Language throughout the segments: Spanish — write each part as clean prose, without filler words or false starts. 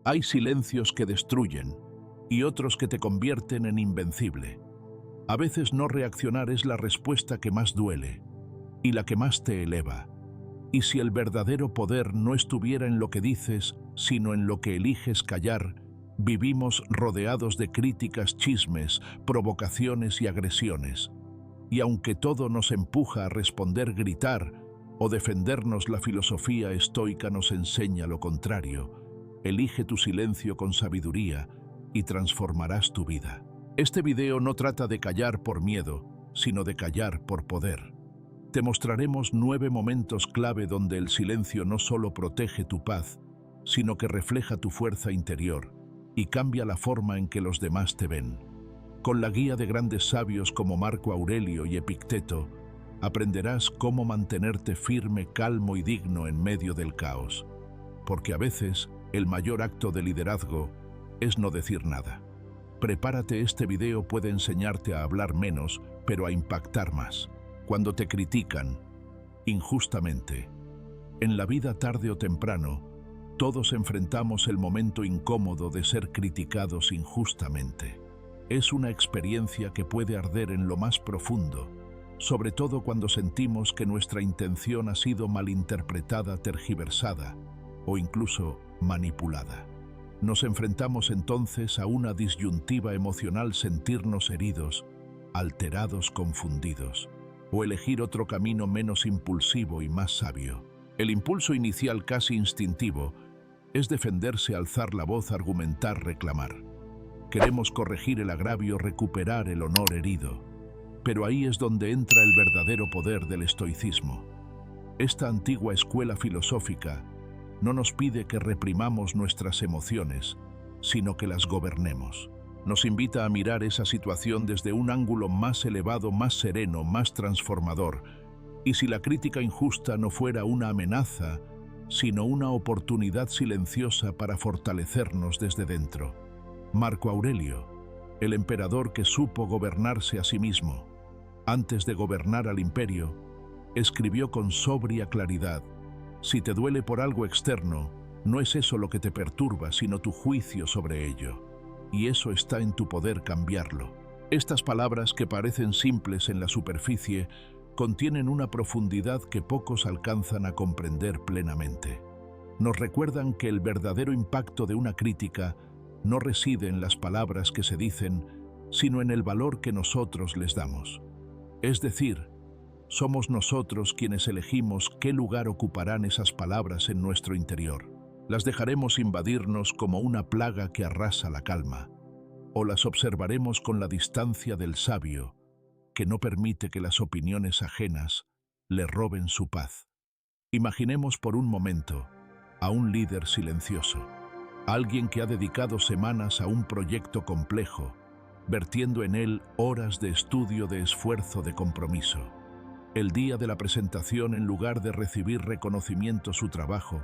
Hay silencios que destruyen y otros que te convierten en invencible. A veces no reaccionar es la respuesta que más duele y la que más te eleva. Y si el verdadero poder no estuviera en lo que dices, sino en lo que eliges callar, vivimos rodeados de críticas, chismes, provocaciones y agresiones. Y aunque todo nos empuja a responder, gritar o defendernos, la filosofía estoica nos enseña lo contrario. Elige tu silencio con sabiduría y transformarás tu vida. Este video no trata de callar por miedo, sino de callar por poder. Te mostraremos 9 momentos clave donde el silencio no solo protege tu paz, sino que refleja tu fuerza interior y cambia la forma en que los demás te ven. Con la guía de grandes sabios como Marco Aurelio y Epicteto, aprenderás cómo mantenerte firme, calmo y digno en medio del caos. Porque a veces, el mayor acto de liderazgo es no decir nada. Prepárate, este video puede enseñarte a hablar menos, pero a impactar más. Cuando te critican injustamente. En la vida, tarde o temprano, todos enfrentamos el momento incómodo de ser criticados injustamente. Es una experiencia que puede arder en lo más profundo, sobre todo cuando sentimos que nuestra intención ha sido malinterpretada, tergiversada o incluso manipulada. Nos enfrentamos entonces a una disyuntiva emocional: sentirnos heridos, alterados, confundidos, o elegir otro camino menos impulsivo y más sabio. El impulso inicial, casi instintivo, es defenderse, alzar la voz, argumentar, reclamar. Queremos corregir el agravio, recuperar el honor herido. Pero ahí es donde entra el verdadero poder del estoicismo. Esta antigua escuela filosófica no nos pide que reprimamos nuestras emociones, sino que las gobernemos. Nos invita a mirar esa situación desde un ángulo más elevado, más sereno, más transformador. Y si la crítica injusta no fuera una amenaza, sino una oportunidad silenciosa para fortalecernos desde dentro. Marco Aurelio, el emperador que supo gobernarse a sí mismo, antes de gobernar al imperio, escribió con sobria claridad: si te duele por algo externo, no es eso lo que te perturba, sino tu juicio sobre ello. Y eso está en tu poder cambiarlo. Estas palabras, que parecen simples en la superficie, contienen una profundidad que pocos alcanzan a comprender plenamente. Nos recuerdan que el verdadero impacto de una crítica no reside en las palabras que se dicen, sino en el valor que nosotros les damos. Es decir, somos nosotros quienes elegimos qué lugar ocuparán esas palabras en nuestro interior. Las dejaremos invadirnos como una plaga que arrasa la calma, o las observaremos con la distancia del sabio, que no permite que las opiniones ajenas le roben su paz. Imaginemos por un momento a un líder silencioso, alguien que ha dedicado semanas a un proyecto complejo, vertiendo en él horas de estudio, de esfuerzo, de compromiso. El día de la presentación, en lugar de recibir reconocimiento, su trabajo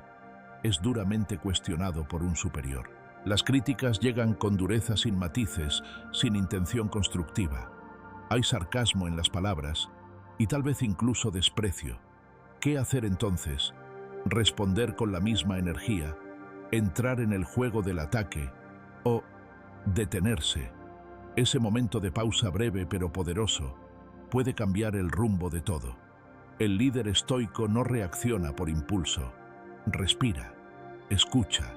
es duramente cuestionado por un superior. Las críticas llegan con dureza, sin matices, sin intención constructiva. Hay sarcasmo en las palabras y tal vez incluso desprecio. ¿Qué hacer entonces? ¿Responder con la misma energía? ¿Entrar en el juego del ataque? ¿O detenerse? Ese momento de pausa, breve pero poderoso, puede cambiar el rumbo de todo. El líder estoico no reacciona por impulso. Respira, escucha,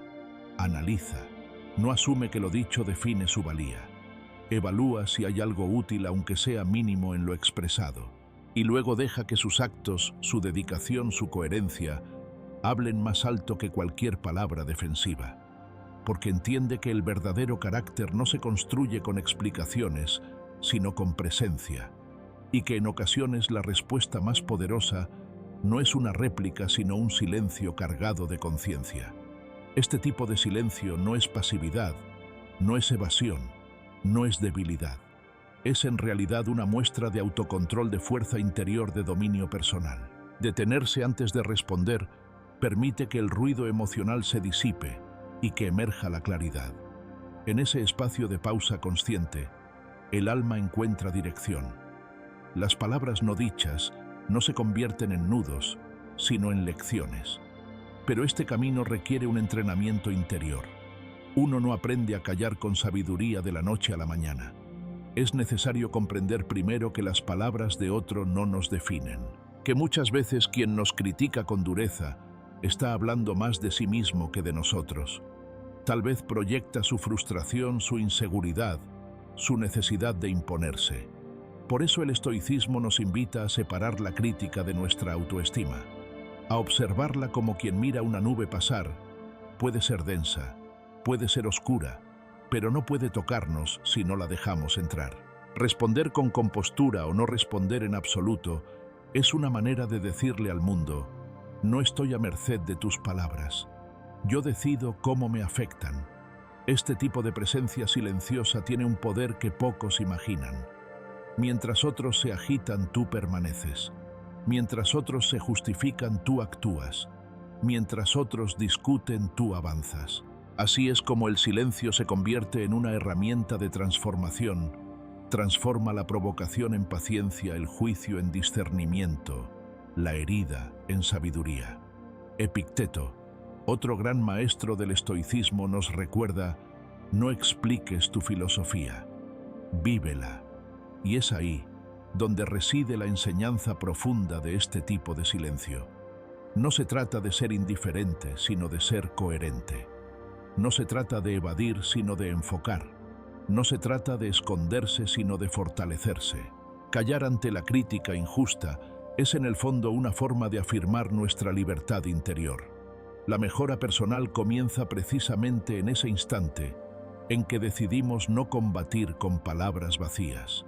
analiza. No asume que lo dicho define su valía. Evalúa si hay algo útil, aunque sea mínimo, en lo expresado. Y luego deja que sus actos, su dedicación, su coherencia, hablen más alto que cualquier palabra defensiva. Porque entiende que el verdadero carácter no se construye con explicaciones, sino con presencia. Y que en ocasiones la respuesta más poderosa no es una réplica, sino un silencio cargado de conciencia. Este tipo de silencio no es pasividad, no es evasión, no es debilidad. Es en realidad una muestra de autocontrol, de fuerza interior, de dominio personal. Detenerse antes de responder permite que el ruido emocional se disipe y que emerja la claridad. En ese espacio de pausa consciente, el alma encuentra dirección. Las palabras no dichas no se convierten en nudos, sino en lecciones. Pero este camino requiere un entrenamiento interior. Uno no aprende a callar con sabiduría de la noche a la mañana. Es necesario comprender primero que las palabras de otro no nos definen, que muchas veces quien nos critica con dureza está hablando más de sí mismo que de nosotros. Tal vez proyecta su frustración, su inseguridad, su necesidad de imponerse. Por eso el estoicismo nos invita a separar la crítica de nuestra autoestima, a observarla como quien mira una nube pasar. Puede ser densa, puede ser oscura, pero no puede tocarnos si no la dejamos entrar. Responder con compostura o no responder en absoluto es una manera de decirle al mundo: no estoy a merced de tus palabras. Yo decido cómo me afectan. Este tipo de presencia silenciosa tiene un poder que pocos imaginan. Mientras otros se agitan, tú permaneces. Mientras otros se justifican, tú actúas. Mientras otros discuten, tú avanzas. Así es como el silencio se convierte en una herramienta de transformación. Transforma la provocación en paciencia, el juicio en discernimiento, la herida en sabiduría. Epicteto, otro gran maestro del estoicismo, nos recuerda: no expliques tu filosofía, vívela. Y es ahí donde reside la enseñanza profunda de este tipo de silencio. No se trata de ser indiferente, sino de ser coherente. No se trata de evadir, sino de enfocar. No se trata de esconderse, sino de fortalecerse. Callar ante la crítica injusta es en el fondo una forma de afirmar nuestra libertad interior. La mejora personal comienza precisamente en ese instante en que decidimos no combatir con palabras vacías.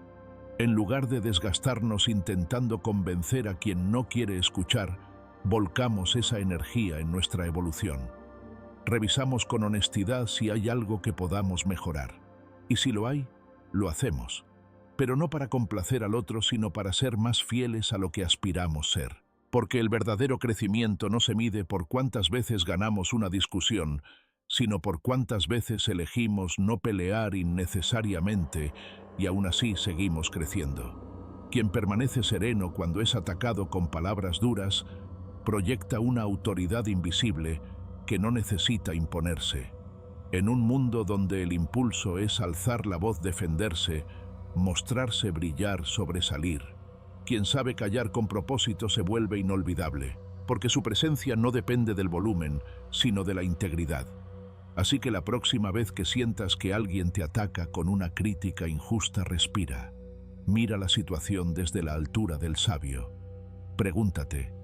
En lugar de desgastarnos intentando convencer a quien no quiere escuchar, volcamos esa energía en nuestra evolución. Revisamos con honestidad si hay algo que podamos mejorar. Y si lo hay, lo hacemos. Pero no para complacer al otro, sino para ser más fieles a lo que aspiramos ser. Porque el verdadero crecimiento no se mide por cuántas veces ganamos una discusión, sino por cuántas veces elegimos no pelear innecesariamente y aún así seguimos creciendo. Quien permanece sereno cuando es atacado con palabras duras, proyecta una autoridad invisible que no necesita imponerse. En un mundo donde el impulso es alzar la voz, defenderse, mostrarse, brillar, sobresalir, quien sabe callar con propósito se vuelve inolvidable, porque su presencia no depende del volumen, sino de la integridad. Así que la próxima vez que sientas que alguien te ataca con una crítica injusta, respira. Mira la situación desde la altura del sabio. Pregúntate: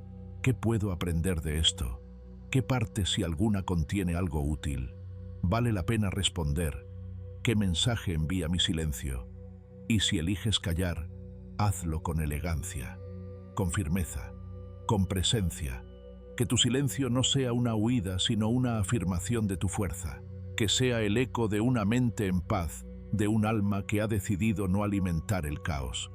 ¿qué puedo aprender de esto? ¿Qué parte, si alguna, contiene algo útil? Vale la pena responder: ¿qué mensaje envía mi silencio? Y si eliges callar, hazlo con elegancia, con firmeza, con presencia. Que tu silencio no sea una huida, sino una afirmación de tu fuerza. Que sea el eco de una mente en paz, de un alma que ha decidido no alimentar el caos.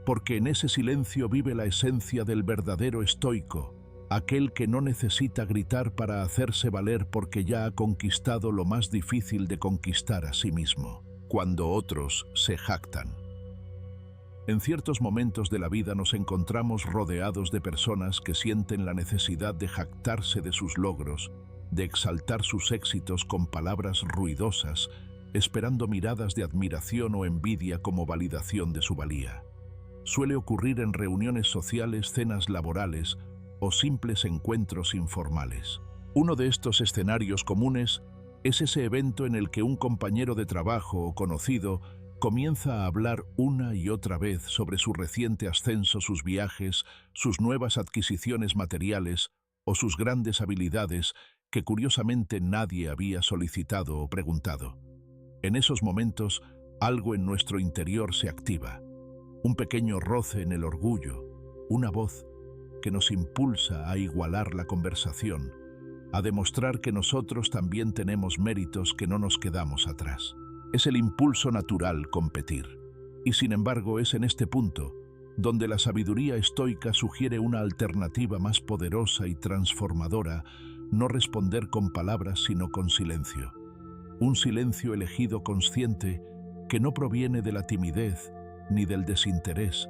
Porque en ese silencio vive la esencia del verdadero estoico, aquel que no necesita gritar para hacerse valer porque ya ha conquistado lo más difícil de conquistar a sí mismo, cuando otros se jactan. En ciertos momentos de la vida nos encontramos rodeados de personas que sienten la necesidad de jactarse de sus logros, de exaltar sus éxitos con palabras ruidosas, esperando miradas de admiración o envidia como validación de su valía. Suele ocurrir en reuniones sociales, cenas laborales o simples encuentros informales. Uno de estos escenarios comunes es ese evento en el que un compañero de trabajo o conocido comienza a hablar una y otra vez sobre su reciente ascenso, sus viajes, sus nuevas adquisiciones materiales o sus grandes habilidades que curiosamente nadie había solicitado o preguntado. En esos momentos, algo en nuestro interior se activa. Un pequeño roce en el orgullo, una voz que nos impulsa a igualar la conversación, a demostrar que nosotros también tenemos méritos, que no nos quedamos atrás. Es el impulso natural competir. Y sin embargo es en este punto donde la sabiduría estoica sugiere una alternativa más poderosa y transformadora: no responder con palabras sino con silencio. Un silencio elegido consciente que no proviene de la timidez ni del desinterés,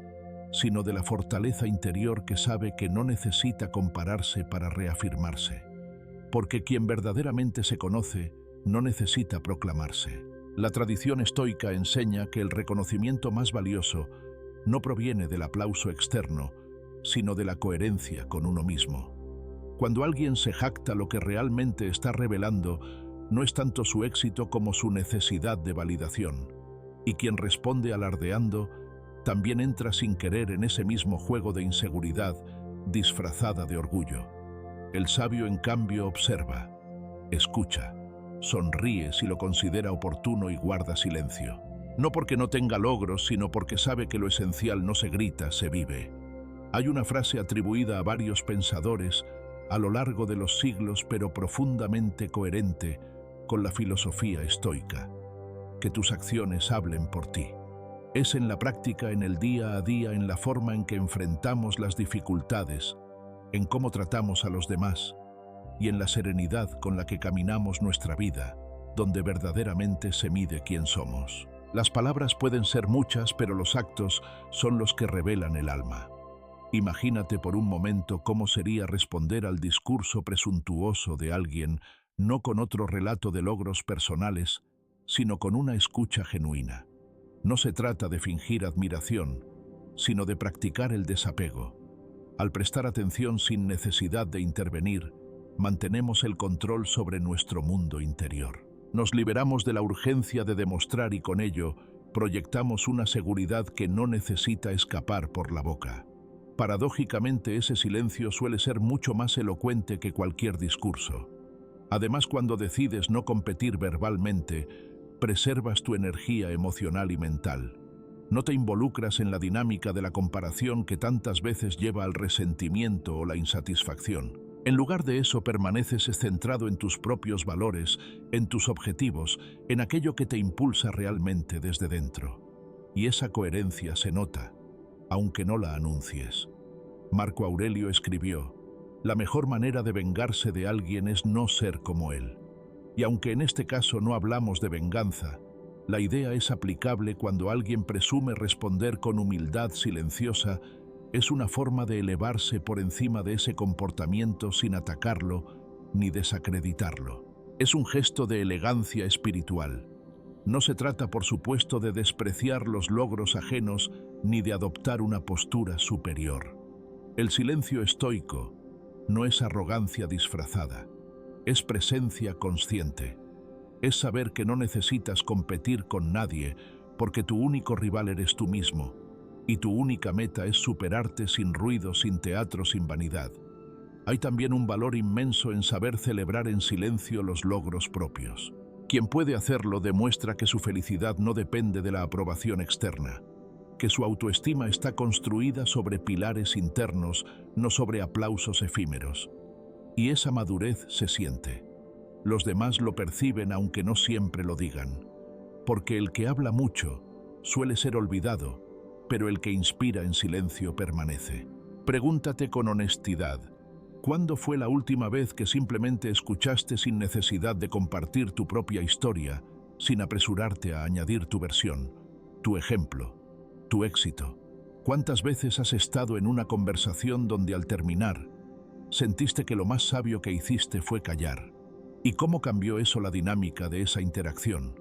sino de la fortaleza interior que sabe que no necesita compararse para reafirmarse. Porque quien verdaderamente se conoce no necesita proclamarse. La tradición estoica enseña que el reconocimiento más valioso no proviene del aplauso externo, sino de la coherencia con uno mismo. Cuando alguien se jacta, lo que realmente está revelando no es tanto su éxito como su necesidad de validación. Y quien responde alardeando también entra sin querer en ese mismo juego de inseguridad disfrazada de orgullo. El sabio, en cambio, observa, escucha, sonríe si lo considera oportuno y guarda silencio. No porque no tenga logros, sino porque sabe que lo esencial no se grita, se vive. Hay una frase atribuida a varios pensadores a lo largo de los siglos, pero profundamente coherente con la filosofía estoica: que tus acciones hablen por ti. Es en la práctica, en el día a día, en la forma en que enfrentamos las dificultades, en cómo tratamos a los demás y en la serenidad con la que caminamos nuestra vida, donde verdaderamente se mide quién somos. Las palabras pueden ser muchas, pero los actos son los que revelan el alma. Imagínate por un momento cómo sería responder al discurso presuntuoso de alguien, no con otro relato de logros personales, sino con una escucha genuina. No se trata de fingir admiración, sino de practicar el desapego. Al prestar atención sin necesidad de intervenir, mantenemos el control sobre nuestro mundo interior. Nos liberamos de la urgencia de demostrar y con ello proyectamos una seguridad que no necesita escapar por la boca. Paradójicamente, ese silencio suele ser mucho más elocuente que cualquier discurso. Además, cuando decides no competir verbalmente, preservas tu energía emocional y mental. No te involucras en la dinámica de la comparación que tantas veces lleva al resentimiento o la insatisfacción. En lugar de eso, permaneces centrado en tus propios valores, en tus objetivos, en aquello que te impulsa realmente desde dentro. Y esa coherencia se nota, aunque no la anuncies. Marco Aurelio escribió: la mejor manera de vengarse de alguien es no ser como él. Y aunque en este caso no hablamos de venganza, la idea es aplicable cuando alguien presume responder con humildad silenciosa. Es una forma de elevarse por encima de ese comportamiento sin atacarlo ni desacreditarlo. Es un gesto de elegancia espiritual. No se trata, por supuesto, de despreciar los logros ajenos ni de adoptar una postura superior. El silencio estoico no es arrogancia disfrazada, es presencia consciente. Es saber que no necesitas competir con nadie porque tu único rival eres tú mismo, y tu única meta es superarte sin ruido, sin teatro, sin vanidad. Hay también un valor inmenso en saber celebrar en silencio los logros propios. Quien puede hacerlo demuestra que su felicidad no depende de la aprobación externa, que su autoestima está construida sobre pilares internos, no sobre aplausos efímeros. Y esa madurez se siente. Los demás lo perciben aunque no siempre lo digan, porque el que habla mucho suele ser olvidado, pero el que inspira en silencio permanece. Pregúntate con honestidad: ¿cuándo fue la última vez que simplemente escuchaste sin necesidad de compartir tu propia historia, sin apresurarte a añadir tu versión, tu ejemplo, tu éxito? ¿Cuántas veces has estado en una conversación donde al terminar sentiste que lo más sabio que hiciste fue callar? ¿Y cómo cambió eso la dinámica de esa interacción?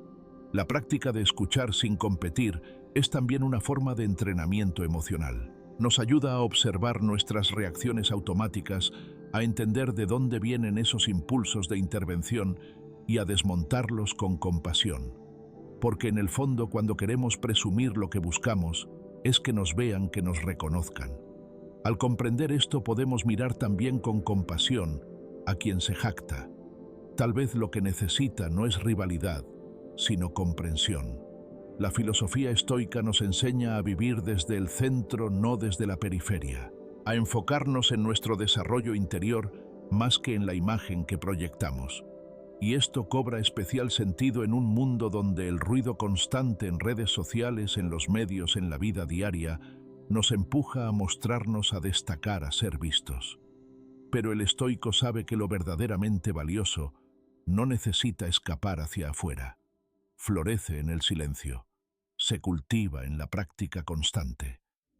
La práctica de escuchar sin competir es también una forma de entrenamiento emocional. Nos ayuda a observar nuestras reacciones automáticas, a entender de dónde vienen esos impulsos de intervención y a desmontarlos con compasión. Porque en el fondo, cuando queremos presumir lo que buscamos, es que nos vean, que nos reconozcan. Al comprender esto, podemos mirar también con compasión a quien se jacta. Tal vez lo que necesita no es rivalidad, sino comprensión. La filosofía estoica nos enseña a vivir desde el centro, no desde la periferia, a enfocarnos en nuestro desarrollo interior más que en la imagen que proyectamos. Y esto cobra especial sentido en un mundo donde el ruido constante en redes sociales, en los medios, en la vida diaria, nos empuja a mostrarnos, a destacar, a ser vistos. Pero el estoico sabe que lo verdaderamente valioso no necesita escapar hacia afuera. Florece en el silencio, se cultiva en la práctica constante,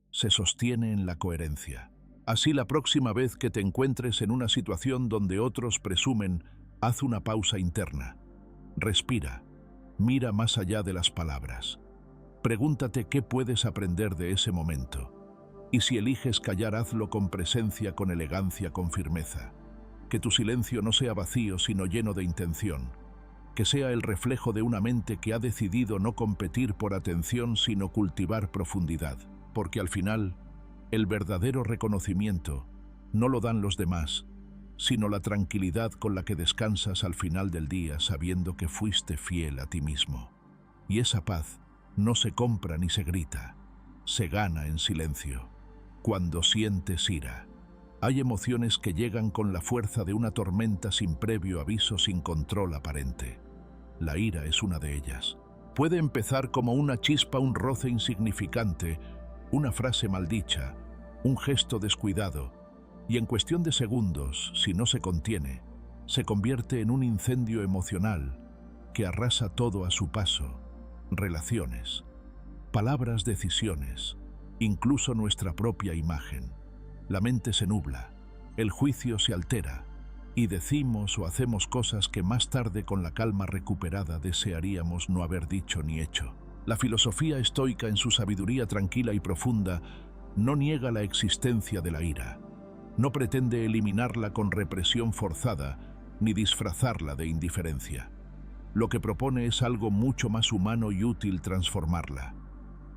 se sostiene en la coherencia. Así, la próxima vez que te encuentres en una situación donde otros presumen, haz una pausa interna. Respira, mira más allá de las palabras. Pregúntate qué puedes aprender de ese momento. Y si eliges callar, hazlo con presencia, con elegancia, con firmeza. Que tu silencio no sea vacío, sino lleno de intención. Que sea el reflejo de una mente que ha decidido no competir por atención, sino cultivar profundidad. Porque al final, el verdadero reconocimiento no lo dan los demás, sino la tranquilidad con la que descansas al final del día sabiendo que fuiste fiel a ti mismo. Y esa paz no se compra ni se grita, se gana en silencio. Cuando sientes ira, hay emociones que llegan con la fuerza de una tormenta sin previo aviso, sin control aparente. La ira es una de ellas. Puede empezar como una chispa, un roce insignificante, una frase maldicha, un gesto descuidado, y en cuestión de segundos, si no se contiene, se convierte en un incendio emocional que arrasa todo a su paso: relaciones, palabras, decisiones, incluso nuestra propia imagen. La mente se nubla, el juicio se altera, y decimos o hacemos cosas que más tarde, con la calma recuperada, desearíamos no haber dicho ni hecho. La filosofía estoica, en su sabiduría tranquila y profunda, no niega la existencia de la ira. No pretende eliminarla con represión forzada, ni disfrazarla de indiferencia. Lo que propone es algo mucho más humano y útil: transformarla.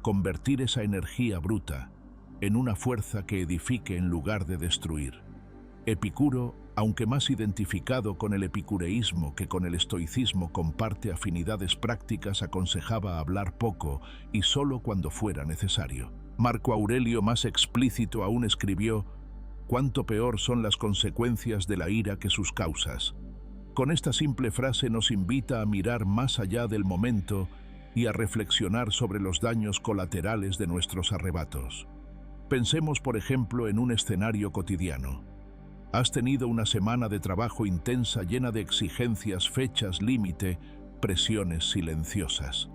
Convertir esa energía bruta en una fuerza que edifique en lugar de destruir. Epicuro, aunque más identificado con el epicureísmo que con el estoicismo, comparte afinidades prácticas, aconsejaba hablar poco y solo cuando fuera necesario. Marco Aurelio, más explícito aún, escribió: «Cuánto peor son las consecuencias de la ira que sus causas». Con esta simple frase nos invita a mirar más allá del momento y a reflexionar sobre los daños colaterales de nuestros arrebatos. Pensemos, por ejemplo, en un escenario cotidiano. Has tenido una semana de trabajo intensa, llena de exigencias, fechas límite, presiones silenciosas.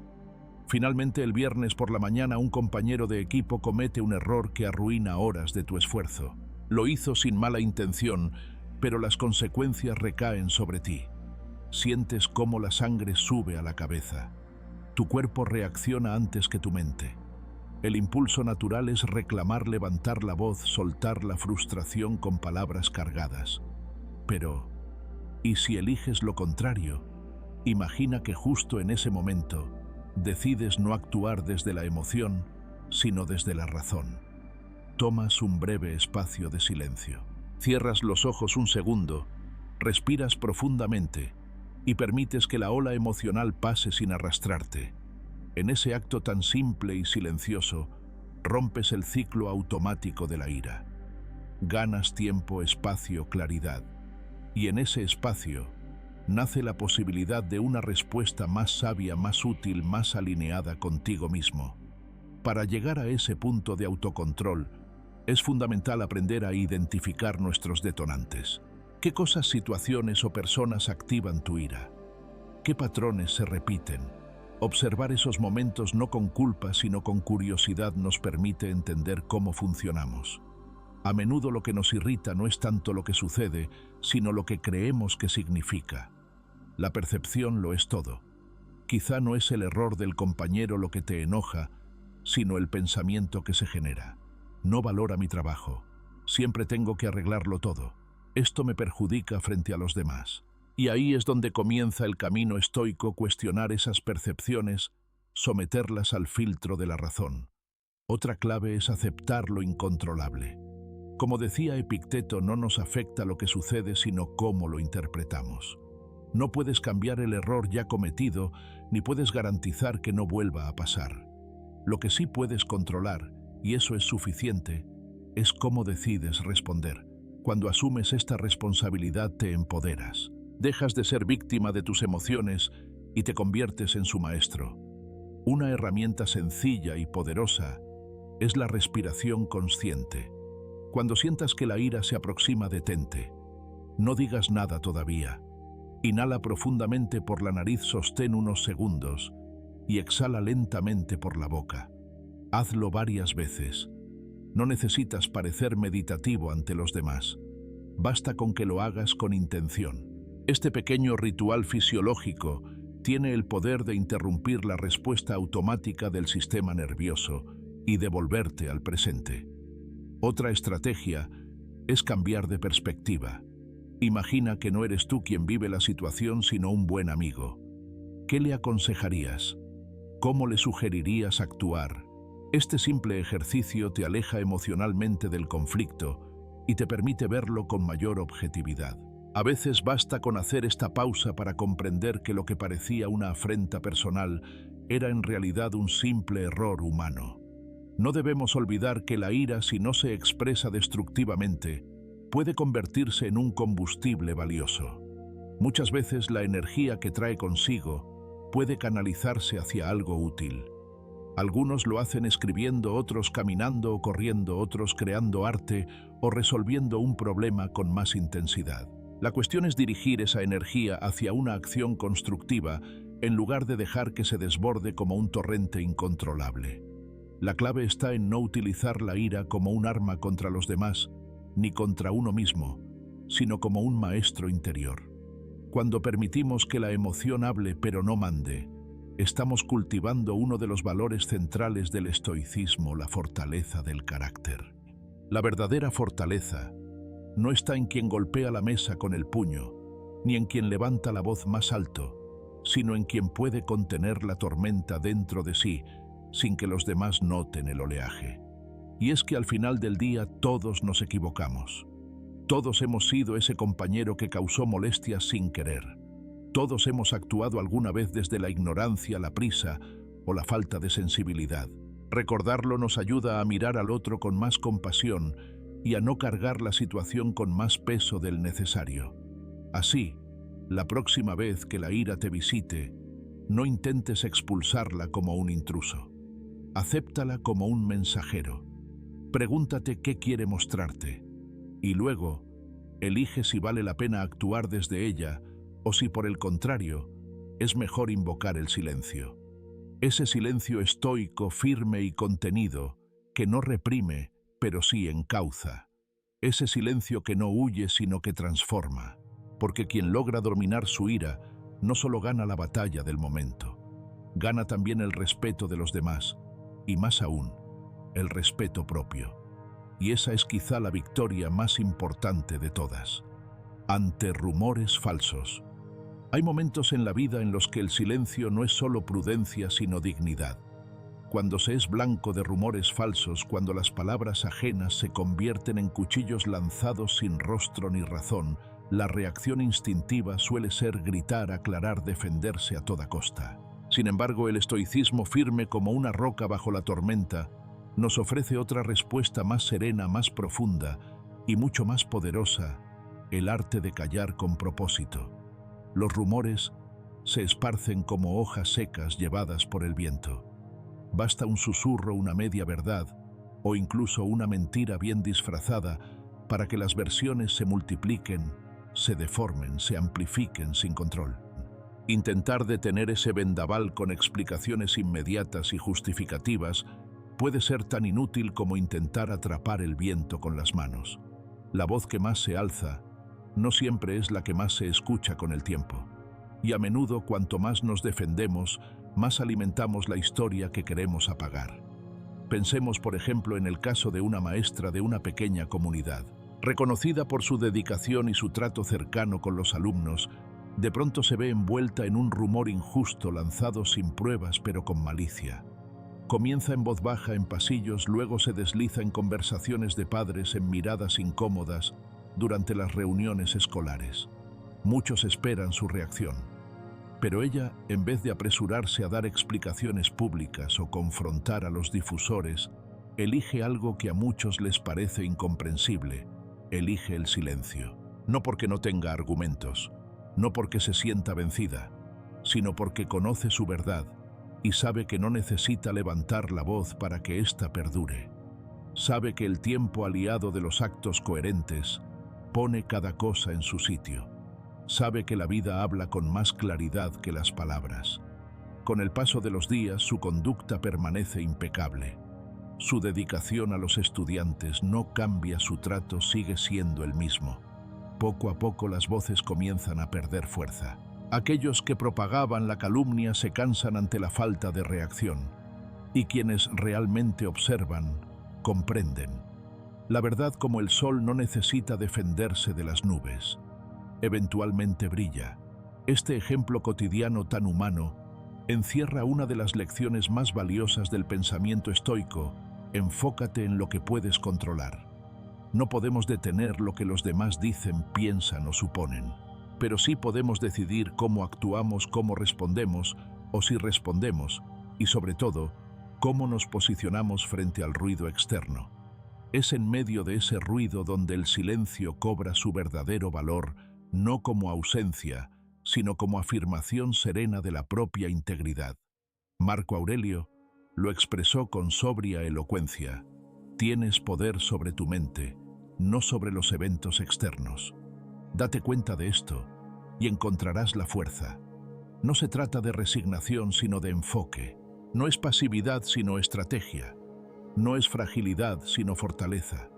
Finalmente, el viernes por la mañana, un compañero de equipo comete un error que arruina horas de tu esfuerzo. Lo hizo sin mala intención, pero las consecuencias recaen sobre ti. Sientes cómo la sangre sube a la cabeza. Tu cuerpo reacciona antes que tu mente. El impulso natural es reclamar, levantar la voz, soltar la frustración con palabras cargadas. Pero, ¿y si eliges lo contrario? Imagina que justo en ese momento decides no actuar desde la emoción, sino desde la razón. Tomas un breve espacio de silencio. Cierras los ojos un segundo, respiras profundamente y permites que la ola emocional pase sin arrastrarte. En ese acto tan simple y silencioso, rompes el ciclo automático de la ira. Ganas tiempo, espacio, claridad. Y en ese espacio nace la posibilidad de una respuesta más sabia, más útil, más alineada contigo mismo. Para llegar a ese punto de autocontrol, es fundamental aprender a identificar nuestros detonantes. ¿Qué cosas, situaciones o personas activan tu ira? ¿Qué patrones se repiten? Observar esos momentos no con culpa, sino con curiosidad, nos permite entender cómo funcionamos. A menudo lo que nos irrita no es tanto lo que sucede, sino lo que creemos que significa. La percepción lo es todo. Quizá no es el error del compañero lo que te enoja, sino el pensamiento que se genera. No valora mi trabajo. Siempre tengo que arreglarlo todo. Esto me perjudica frente a los demás. Y ahí es donde comienza el camino estoico: cuestionar esas percepciones, someterlas al filtro de la razón. Otra clave es aceptar lo incontrolable. Como decía Epicteto, no nos afecta lo que sucede, sino cómo lo interpretamos. No puedes cambiar el error ya cometido, ni puedes garantizar que no vuelva a pasar. Lo que sí puedes controlar, y eso es suficiente, es cómo decides responder. Cuando asumes esta responsabilidad, te empoderas. Dejas de ser víctima de tus emociones y te conviertes en su maestro. Una herramienta sencilla y poderosa es la respiración consciente. Cuando sientas que la ira se aproxima, detente. No digas nada todavía. Inhala profundamente por la nariz, sostén unos segundos y exhala lentamente por la boca. Hazlo varias veces. No necesitas parecer meditativo ante los demás. Basta con que lo hagas con intención. Este pequeño ritual fisiológico tiene el poder de interrumpir la respuesta automática del sistema nervioso y devolverte al presente. Otra estrategia es cambiar de perspectiva. Imagina que no eres tú quien vive la situación, sino un buen amigo. ¿Qué le aconsejarías? ¿Cómo le sugerirías actuar? Este simple ejercicio te aleja emocionalmente del conflicto y te permite verlo con mayor objetividad. A veces basta con hacer esta pausa para comprender que lo que parecía una afrenta personal era en realidad un simple error humano. No debemos olvidar que la ira, si no se expresa destructivamente, puede convertirse en un combustible valioso. Muchas veces la energía que trae consigo puede canalizarse hacia algo útil. Algunos lo hacen escribiendo, otros caminando o corriendo, otros creando arte o resolviendo un problema con más intensidad. La cuestión es dirigir esa energía hacia una acción constructiva en lugar de dejar que se desborde como un torrente incontrolable. La clave está en no utilizar la ira como un arma contra los demás, ni contra uno mismo, sino como un maestro interior. Cuando permitimos que la emoción hable pero no mande, estamos cultivando uno de los valores centrales del estoicismo, la fortaleza del carácter. La verdadera fortaleza no está en quien golpea la mesa con el puño, ni en quien levanta la voz más alto, sino en quien puede contener la tormenta dentro de sí, sin que los demás noten el oleaje. Y es que al final del día todos nos equivocamos. Todos hemos sido ese compañero que causó molestias sin querer. Todos hemos actuado alguna vez desde la ignorancia, la prisa o la falta de sensibilidad. Recordarlo nos ayuda a mirar al otro con más compasión y a no cargar la situación con más peso del necesario. Así, la próxima vez que la ira te visite, no intentes expulsarla como un intruso. Acéptala como un mensajero. Pregúntate qué quiere mostrarte y luego elige si vale la pena actuar desde ella o si por el contrario es mejor invocar el silencio. Ese silencio estoico, firme y contenido que no reprime, pero sí encauza. Ese silencio que no huye sino que transforma, porque quien logra dominar su ira no solo gana la batalla del momento, gana también el respeto de los demás y más aún, el respeto propio. Y esa es quizá la victoria más importante de todas. Ante rumores falsos. Hay momentos en la vida en los que el silencio no es solo prudencia sino dignidad. Cuando se es blanco de rumores falsos, cuando las palabras ajenas se convierten en cuchillos lanzados sin rostro ni razón, la reacción instintiva suele ser gritar, aclarar, defenderse a toda costa. Sin embargo, el estoicismo, firme como una roca bajo la tormenta, nos ofrece otra respuesta más serena, más profunda y mucho más poderosa: el arte de callar con propósito. Los rumores se esparcen como hojas secas llevadas por el viento. Basta un susurro, una media verdad o incluso una mentira bien disfrazada para que las versiones se multipliquen, se deformen, se amplifiquen sin control. Intentar detener ese vendaval con explicaciones inmediatas y justificativas puede ser tan inútil como intentar atrapar el viento con las manos. La voz que más se alza no siempre es la que más se escucha con el tiempo. Y a menudo, cuanto más nos defendemos, más alimentamos la historia que queremos apagar. Pensemos, por ejemplo, en el caso de una maestra de una pequeña comunidad. Reconocida por su dedicación y su trato cercano con los alumnos, de pronto se ve envuelta en un rumor injusto lanzado sin pruebas pero con malicia. Comienza en voz baja en pasillos, luego se desliza en conversaciones de padres, en miradas incómodas durante las reuniones escolares. Muchos esperan su reacción. Pero ella, en vez de apresurarse a dar explicaciones públicas o confrontar a los difusores, elige algo que a muchos les parece incomprensible: elige el silencio. No porque no tenga argumentos, no porque se sienta vencida, sino porque conoce su verdad y sabe que no necesita levantar la voz para que ésta perdure. Sabe que el tiempo, aliado de los actos coherentes, pone cada cosa en su sitio. Sabe que la vida habla con más claridad que las palabras. Con el paso de los días, su conducta permanece impecable. Su dedicación a los estudiantes no cambia, su trato sigue siendo el mismo. Poco a poco las voces comienzan a perder fuerza. Aquellos que propagaban la calumnia se cansan ante la falta de reacción, y quienes realmente observan, comprenden. La verdad, como el sol, no necesita defenderse de las nubes. Eventualmente brilla. Este ejemplo cotidiano tan humano encierra una de las lecciones más valiosas del pensamiento estoico: enfócate en lo que puedes controlar. No podemos detener lo que los demás dicen, piensan o suponen, pero sí podemos decidir cómo actuamos, cómo respondemos, o si respondemos, y sobre todo, cómo nos posicionamos frente al ruido externo. Es en medio de ese ruido donde el silencio cobra su verdadero valor, no como ausencia, sino como afirmación serena de la propia integridad. Marco Aurelio lo expresó con sobria elocuencia: tienes poder sobre tu mente, no sobre los eventos externos. Date cuenta de esto y encontrarás la fuerza. No se trata de resignación, sino de enfoque. No es pasividad, sino estrategia. No es fragilidad, sino fortaleza.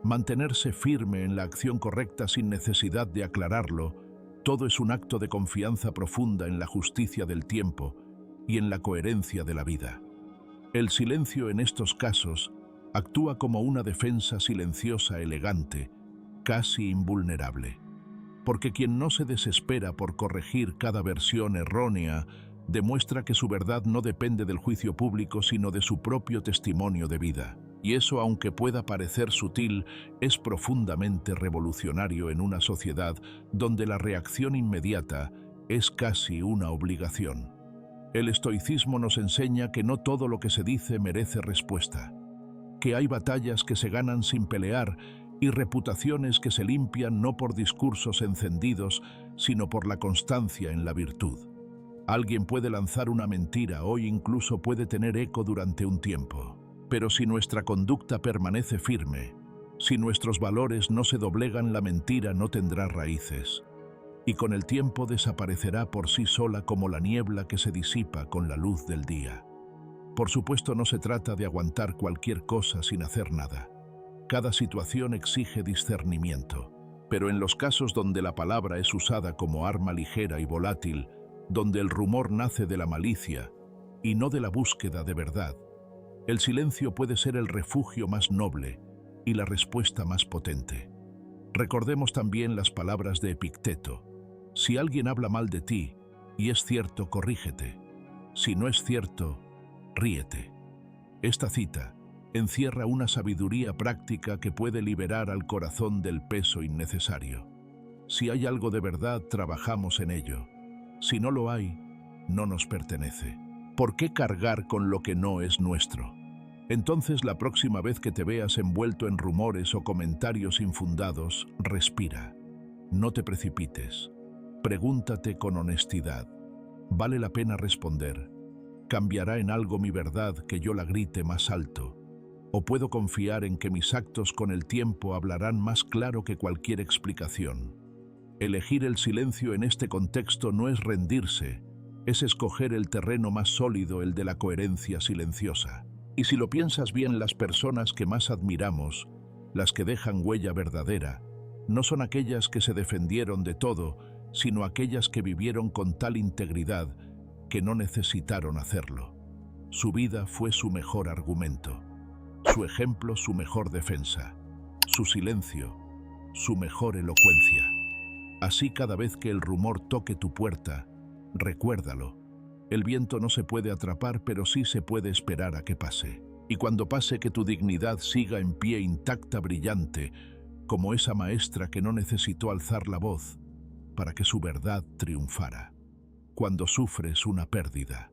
Mantenerse firme en la acción correcta sin necesidad de aclararlo, todo es un acto de confianza profunda en la justicia del tiempo y en la coherencia de la vida. El silencio en estos casos actúa como una defensa silenciosa, elegante, casi invulnerable. Porque quien no se desespera por corregir cada versión errónea demuestra que su verdad no depende del juicio público, sino de su propio testimonio de vida. Y eso, aunque pueda parecer sutil, es profundamente revolucionario en una sociedad donde la reacción inmediata es casi una obligación. El estoicismo nos enseña que no todo lo que se dice merece respuesta, que hay batallas que se ganan sin pelear y reputaciones que se limpian no por discursos encendidos, sino por la constancia en la virtud. Alguien puede lanzar una mentira, hoy incluso puede tener eco durante un tiempo, pero si nuestra conducta permanece firme, si nuestros valores no se doblegan, la mentira no tendrá raíces, y con el tiempo desaparecerá por sí sola como la niebla que se disipa con la luz del día. Por supuesto, no se trata de aguantar cualquier cosa sin hacer nada. Cada situación exige discernimiento, pero en los casos donde la palabra es usada como arma ligera y volátil, donde el rumor nace de la malicia y no de la búsqueda de verdad, el silencio puede ser el refugio más noble y la respuesta más potente. Recordemos también las palabras de Epicteto: si alguien habla mal de ti y es cierto, corrígete; si no es cierto, ríete. Esta cita encierra una sabiduría práctica que puede liberar al corazón del peso innecesario. Si hay algo de verdad, trabajamos en ello. Si no lo hay, no nos pertenece. ¿Por qué cargar con lo que no es nuestro? Entonces, la próxima vez que te veas envuelto en rumores o comentarios infundados, respira. No te precipites. Pregúntate con honestidad: ¿vale la pena responder? ¿Cambiará en algo mi verdad que yo la grite más alto? ¿O puedo confiar en que mis actos con el tiempo hablarán más claro que cualquier explicación? Elegir el silencio en este contexto no es rendirse, es escoger el terreno más sólido, el de la coherencia silenciosa. Y si lo piensas bien, las personas que más admiramos, las que dejan huella verdadera, no son aquellas que se defendieron de todo, sino aquellas que vivieron con tal integridad que no necesitaron hacerlo. Su vida fue su mejor argumento, su ejemplo su mejor defensa, su silencio su mejor elocuencia. Así, cada vez que el rumor toque tu puerta, recuérdalo. El viento no se puede atrapar, pero sí se puede esperar a que pase. Y cuando pase, que tu dignidad siga en pie, intacta, brillante, como esa maestra que no necesitó alzar la voz para que su verdad triunfara. Cuando sufres una pérdida.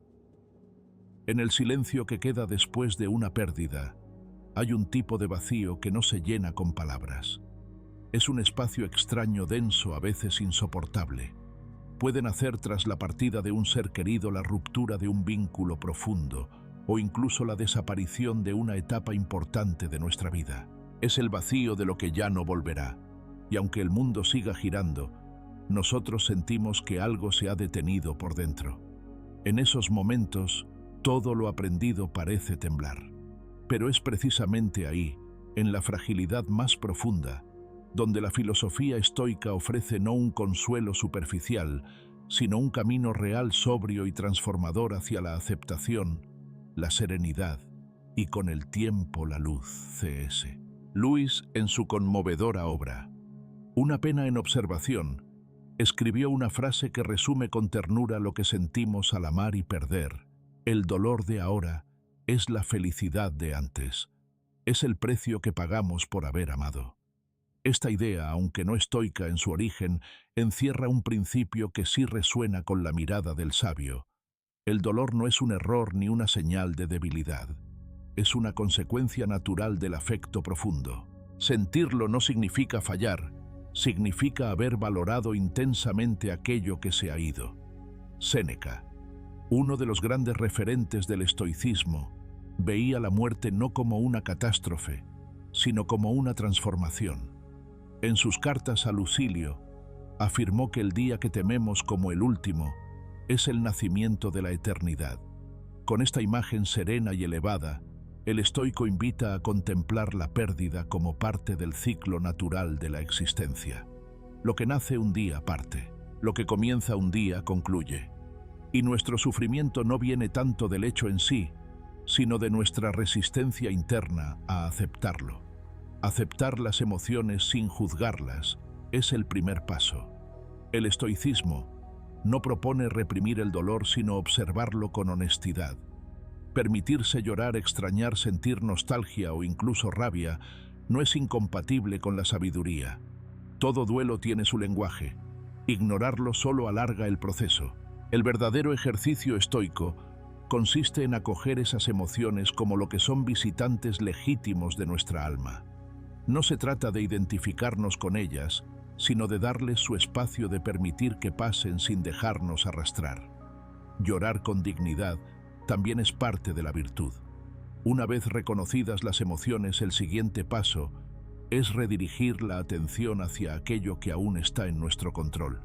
En el silencio que queda después de una pérdida, hay un tipo de vacío que no se llena con palabras. Es un espacio extraño, denso, a veces insoportable. Puede nacer tras la partida de un ser querido, la ruptura de un vínculo profundo, o incluso la desaparición de una etapa importante de nuestra vida. Es el vacío de lo que ya no volverá, y aunque el mundo siga girando, nosotros sentimos que algo se ha detenido por dentro. En esos momentos, todo lo aprendido parece temblar. Pero es precisamente ahí, en la fragilidad más profunda, donde la filosofía estoica ofrece no un consuelo superficial, sino un camino real, sobrio y transformador hacia la aceptación, la serenidad y con el tiempo la luz. C.S. Lewis, en su conmovedora obra Una pena en observación, escribió una frase que resume con ternura lo que sentimos al amar y perder. El dolor de ahora es la felicidad de antes. Es el precio que pagamos por haber amado. Esta idea, aunque no estoica en su origen, encierra un principio que sí resuena con la mirada del sabio. El dolor no es un error ni una señal de debilidad. Es una consecuencia natural del afecto profundo. Sentirlo no significa fallar, significa haber valorado intensamente aquello que se ha ido. Séneca, uno de los grandes referentes del estoicismo, veía la muerte no como una catástrofe, sino como una transformación. En sus cartas a Lucilio, afirmó que el día que tememos como el último es el nacimiento de la eternidad. Con esta imagen serena y elevada, el estoico invita a contemplar la pérdida como parte del ciclo natural de la existencia. Lo que nace un día parte, lo que comienza un día concluye. Y nuestro sufrimiento no viene tanto del hecho en sí, sino de nuestra resistencia interna a aceptarlo. Aceptar las emociones sin juzgarlas es el primer paso. El estoicismo no propone reprimir el dolor, sino observarlo con honestidad. Permitirse llorar, extrañar, sentir nostalgia o incluso rabia no es incompatible con la sabiduría. Todo duelo tiene su lenguaje. Ignorarlo solo alarga el proceso. El verdadero ejercicio estoico consiste en acoger esas emociones como lo que son visitantes legítimos de nuestra alma. No se trata de identificarnos con ellas, sino de darles su espacio, de permitir que pasen sin dejarnos arrastrar. Llorar con dignidad también es parte de la virtud. Una vez reconocidas las emociones, el siguiente paso es redirigir la atención hacia aquello que aún está en nuestro control.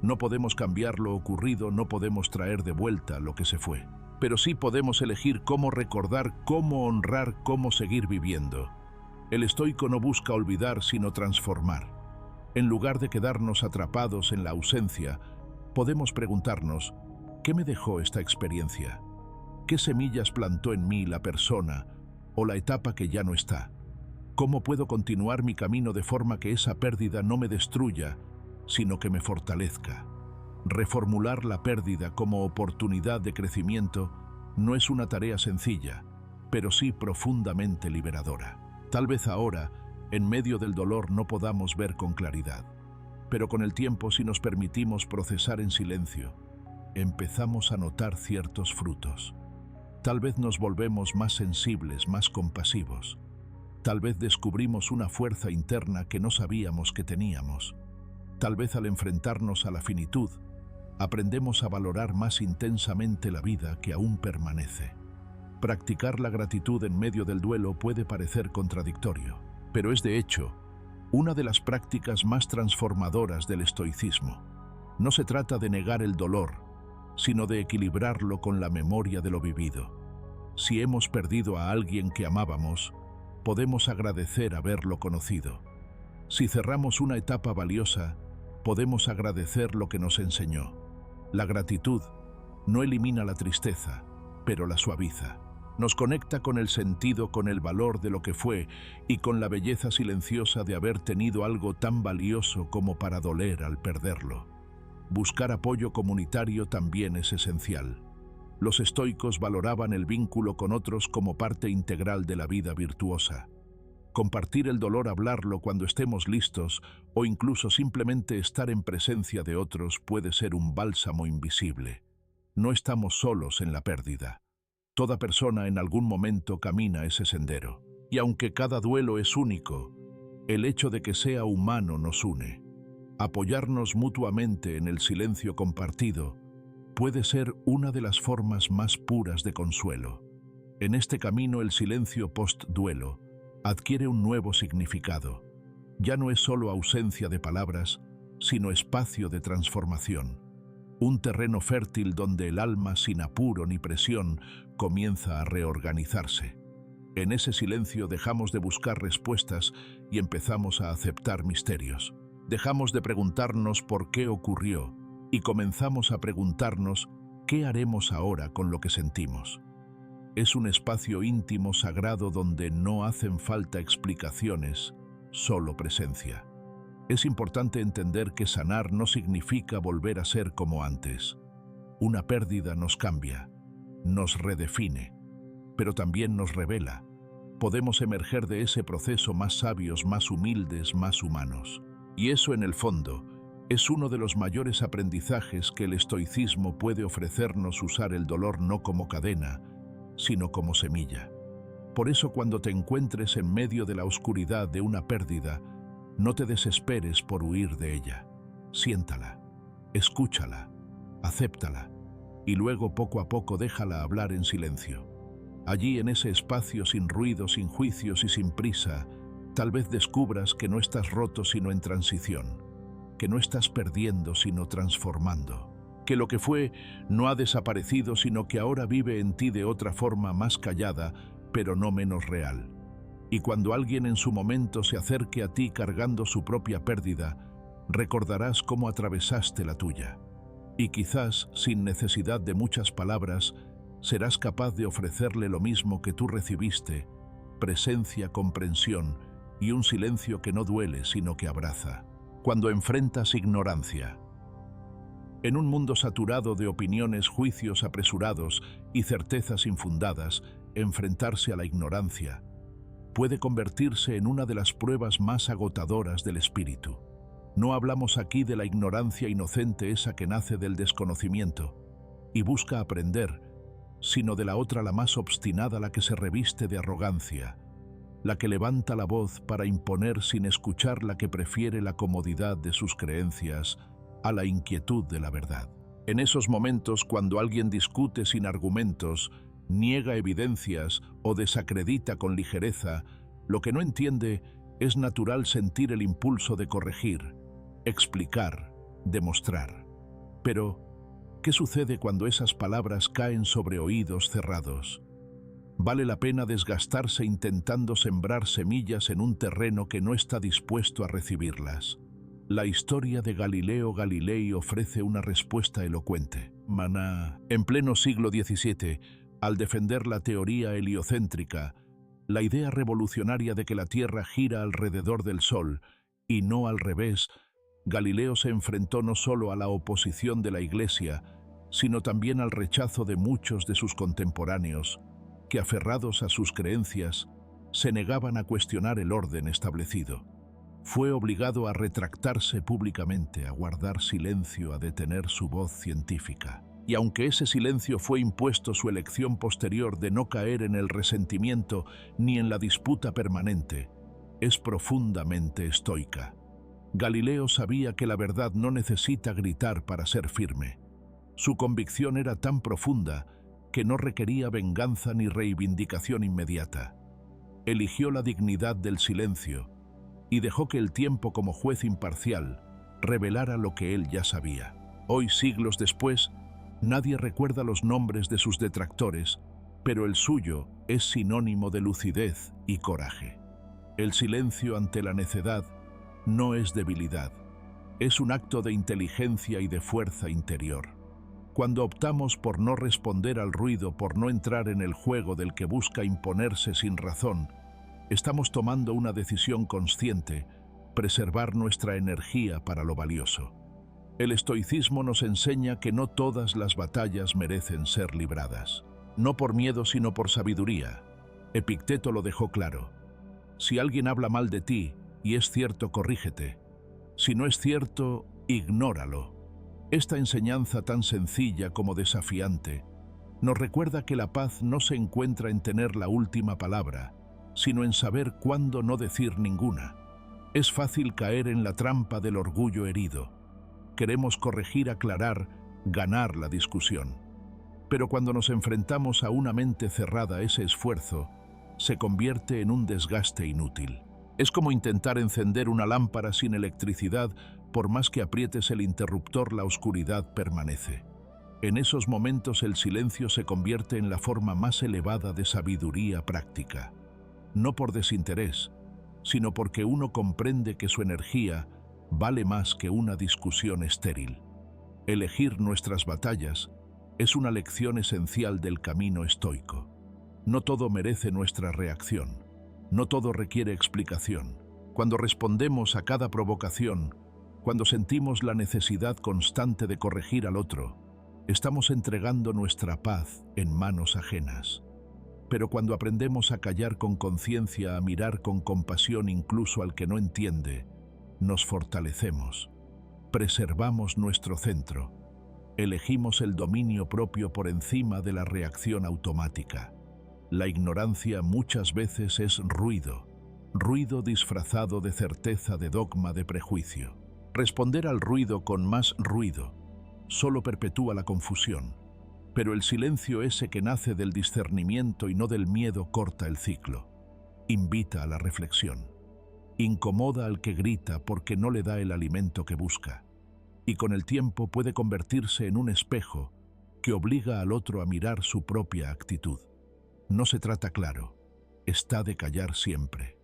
No podemos cambiar lo ocurrido, no podemos traer de vuelta lo que se fue, pero sí podemos elegir cómo recordar, cómo honrar, cómo seguir viviendo. El estoico no busca olvidar, sino transformar. En lugar de quedarnos atrapados en la ausencia, podemos preguntarnos: ¿qué me dejó esta experiencia? ¿Qué semillas plantó en mí la persona o la etapa que ya no está? ¿Cómo puedo continuar mi camino de forma que esa pérdida no me destruya, sino que me fortalezca? Reformular la pérdida como oportunidad de crecimiento no es una tarea sencilla, pero sí profundamente liberadora. Tal vez ahora, en medio del dolor, no podamos ver con claridad, pero con el tiempo, si nos permitimos procesar en silencio, empezamos a notar ciertos frutos. Tal vez nos volvemos más sensibles, más compasivos. Tal vez descubrimos una fuerza interna que no sabíamos que teníamos. Tal vez al enfrentarnos a la finitud, aprendemos a valorar más intensamente la vida que aún permanece. Practicar la gratitud en medio del duelo puede parecer contradictorio, pero es de hecho una de las prácticas más transformadoras del estoicismo. No se trata de negar el dolor, sino de equilibrarlo con la memoria de lo vivido. Si hemos perdido a alguien que amábamos, podemos agradecer haberlo conocido. Si cerramos una etapa valiosa, podemos agradecer lo que nos enseñó. La gratitud no elimina la tristeza, pero la suaviza. Nos conecta con el sentido, con el valor de lo que fue y con la belleza silenciosa de haber tenido algo tan valioso como para doler al perderlo. Buscar apoyo comunitario también es esencial. Los estoicos valoraban el vínculo con otros como parte integral de la vida virtuosa. Compartir el dolor, hablarlo cuando estemos listos o incluso simplemente estar en presencia de otros puede ser un bálsamo invisible. No estamos solos en la pérdida. Toda persona en algún momento camina ese sendero. Y aunque cada duelo es único, el hecho de que sea humano nos une. Apoyarnos mutuamente en el silencio compartido puede ser una de las formas más puras de consuelo. En este camino, el silencio post-duelo adquiere un nuevo significado. Ya no es solo ausencia de palabras, sino espacio de transformación. Un terreno fértil donde el alma, sin apuro ni presión, comienza a reorganizarse. En ese silencio dejamos de buscar respuestas y empezamos a aceptar misterios. Dejamos de preguntarnos por qué ocurrió y comenzamos a preguntarnos qué haremos ahora con lo que sentimos. Es un espacio íntimo sagrado donde no hacen falta explicaciones, solo presencia. Es importante entender que sanar no significa volver a ser como antes. Una pérdida nos cambia, nos redefine, pero también nos revela. Podemos emerger de ese proceso más sabios, más humildes, más humanos. Y eso, en el fondo, es uno de los mayores aprendizajes que el estoicismo puede ofrecernos: usar el dolor no como cadena, sino como semilla. Por eso, cuando te encuentres en medio de la oscuridad de una pérdida, no te desesperes por huir de ella. Siéntala, escúchala, acéptala, y luego poco a poco déjala hablar en silencio. Allí, en ese espacio sin ruido, sin juicios y sin prisa, tal vez descubras que no estás roto sino en transición, que no estás perdiendo sino transformando, que lo que fue no ha desaparecido sino que ahora vive en ti de otra forma, más callada, pero no menos real. Y cuando alguien en su momento se acerque a ti cargando su propia pérdida, recordarás cómo atravesaste la tuya. Y quizás, sin necesidad de muchas palabras, serás capaz de ofrecerle lo mismo que tú recibiste: presencia, comprensión y un silencio que no duele, sino que abraza. Cuando enfrentas ignorancia. En un mundo saturado de opiniones, juicios apresurados y certezas infundadas, enfrentarse a la ignorancia puede convertirse en una de las pruebas más agotadoras del espíritu. No hablamos aquí de la ignorancia inocente, esa que nace del desconocimiento y busca aprender, sino de la otra, la más obstinada, la que se reviste de arrogancia, la que levanta la voz para imponer sin escuchar, la que prefiere la comodidad de sus creencias a la inquietud de la verdad. En esos momentos, cuando alguien discute sin argumentos, niega evidencias o desacredita con ligereza lo que no entiende, es natural sentir el impulso de corregir, explicar, demostrar. Pero, ¿qué sucede cuando esas palabras caen sobre oídos cerrados? Vale la pena desgastarse intentando sembrar semillas en un terreno que no está dispuesto a recibirlas. La historia de Galileo Galilei ofrece una respuesta elocuente. Maná, en pleno siglo XVII, al defender la teoría heliocéntrica, la idea revolucionaria de que la Tierra gira alrededor del Sol y no al revés, Galileo se enfrentó no solo a la oposición de la Iglesia, sino también al rechazo de muchos de sus contemporáneos, que, aferrados a sus creencias, se negaban a cuestionar el orden establecido. Fue obligado a retractarse públicamente, a guardar silencio, a detener su voz científica. Y aunque ese silencio fue impuesto, su elección posterior de no caer en el resentimiento ni en la disputa permanente es profundamente estoica. Galileo sabía que la verdad no necesita gritar para ser firme. Su convicción era tan profunda que no requería venganza ni reivindicación inmediata. Eligió la dignidad del silencio y dejó que el tiempo, como juez imparcial, revelara lo que él ya sabía. Hoy, siglos después, nadie recuerda los nombres de sus detractores, pero el suyo es sinónimo de lucidez y coraje. El silencio ante la necedad no es debilidad, es un acto de inteligencia y de fuerza interior. Cuando optamos por no responder al ruido, por no entrar en el juego del que busca imponerse sin razón, estamos tomando una decisión consciente: preservar nuestra energía para lo valioso. El estoicismo nos enseña que no todas las batallas merecen ser libradas, no por miedo sino por sabiduría. Epicteto lo dejó claro: si alguien habla mal de ti y es cierto, corrígete; si no es cierto, ignóralo. Esta enseñanza, tan sencilla como desafiante, nos recuerda que la paz no se encuentra en tener la última palabra, sino en saber cuándo no decir ninguna. Es fácil caer en la trampa del orgullo herido. Queremos corregir, aclarar, ganar la discusión. Pero cuando nos enfrentamos a una mente cerrada, ese esfuerzo se convierte en un desgaste inútil. Es como intentar encender una lámpara sin electricidad. Por más que aprietes el interruptor, la oscuridad permanece. En esos momentos el silencio se convierte en la forma más elevada de sabiduría práctica. No por desinterés, sino porque uno comprende que su energía vale más que una discusión estéril. Elegir nuestras batallas es una lección esencial del camino estoico. No todo merece nuestra reacción, no todo requiere explicación. Cuando respondemos a cada provocación, cuando sentimos la necesidad constante de corregir al otro, estamos entregando nuestra paz en manos ajenas. Pero cuando aprendemos a callar con conciencia, a mirar con compasión incluso al que no entiende, nos fortalecemos, preservamos nuestro centro, elegimos el dominio propio por encima de la reacción automática. La ignorancia muchas veces es ruido, ruido disfrazado de certeza, de dogma, de prejuicio. Responder al ruido con más ruido solo perpetúa la confusión, pero el silencio ese que nace del discernimiento y no del miedo corta el ciclo, invita a la reflexión, incomoda al que grita porque no le da el alimento que busca, y con el tiempo puede convertirse en un espejo que obliga al otro a mirar su propia actitud. No se trata claro, está de callar siempre.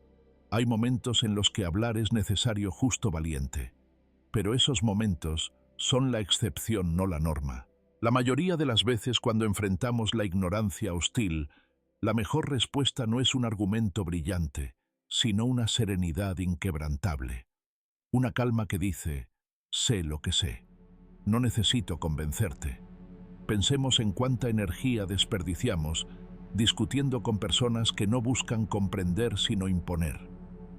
Hay momentos en los que hablar es necesario, justo, valiente, pero esos momentos son la excepción, no la norma. La mayoría de las veces cuando enfrentamos la ignorancia hostil, la mejor respuesta no es un argumento brillante, sino una serenidad inquebrantable. Una calma que dice, sé lo que sé. No necesito convencerte. Pensemos en cuánta energía desperdiciamos discutiendo con personas que no buscan comprender sino imponer.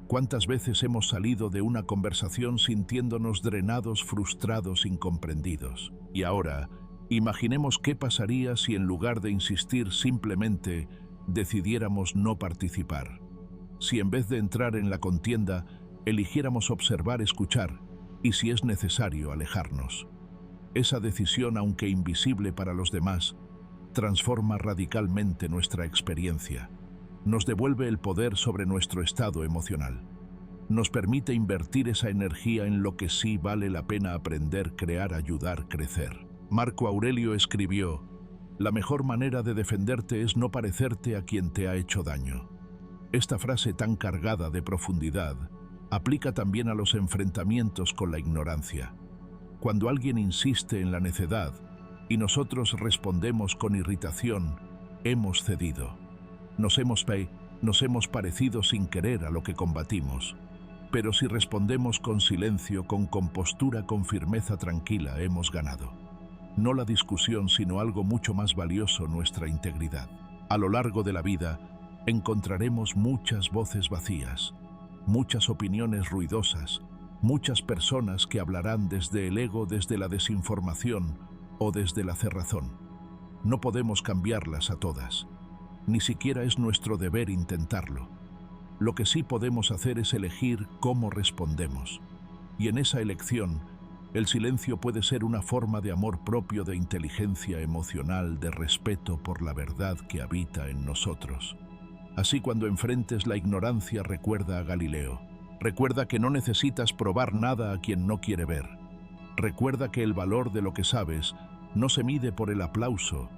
¿Cuántas veces hemos salido de una conversación sintiéndonos drenados, frustrados, incomprendidos? Y ahora, imaginemos qué pasaría si en lugar de insistir simplemente decidiéramos no participar. Si en vez de entrar en la contienda, eligiéramos observar, escuchar y, si es necesario, alejarnos. Esa decisión, aunque invisible para los demás, transforma radicalmente nuestra experiencia. Nos devuelve el poder sobre nuestro estado emocional. Nos permite invertir esa energía en lo que sí vale la pena aprender, crear, ayudar, crecer. Marco Aurelio escribió, la mejor manera de defenderte es no parecerte a quien te ha hecho daño. Esta frase tan cargada de profundidad aplica también a los enfrentamientos con la ignorancia. Cuando alguien insiste en la necedad y nosotros respondemos con irritación, hemos cedido. Nos hemos parecido sin querer a lo que combatimos. Pero si respondemos con silencio, con compostura, con firmeza tranquila, hemos ganado. No la discusión, sino algo mucho más valioso, nuestra integridad. A lo largo de la vida, encontraremos muchas voces vacías, muchas opiniones ruidosas, muchas personas que hablarán desde el ego, desde la desinformación o desde la cerrazón. No podemos cambiarlas a todas. Ni siquiera es nuestro deber intentarlo. Lo que sí podemos hacer es elegir cómo respondemos. Y en esa elección, el silencio puede ser una forma de amor propio, de inteligencia emocional, de respeto por la verdad que habita en nosotros. Así, cuando enfrentes la ignorancia, recuerda a Galileo. Recuerda que no necesitas probar nada a quien no quiere ver. Recuerda que el valor de lo que sabes no se mide por el aplauso,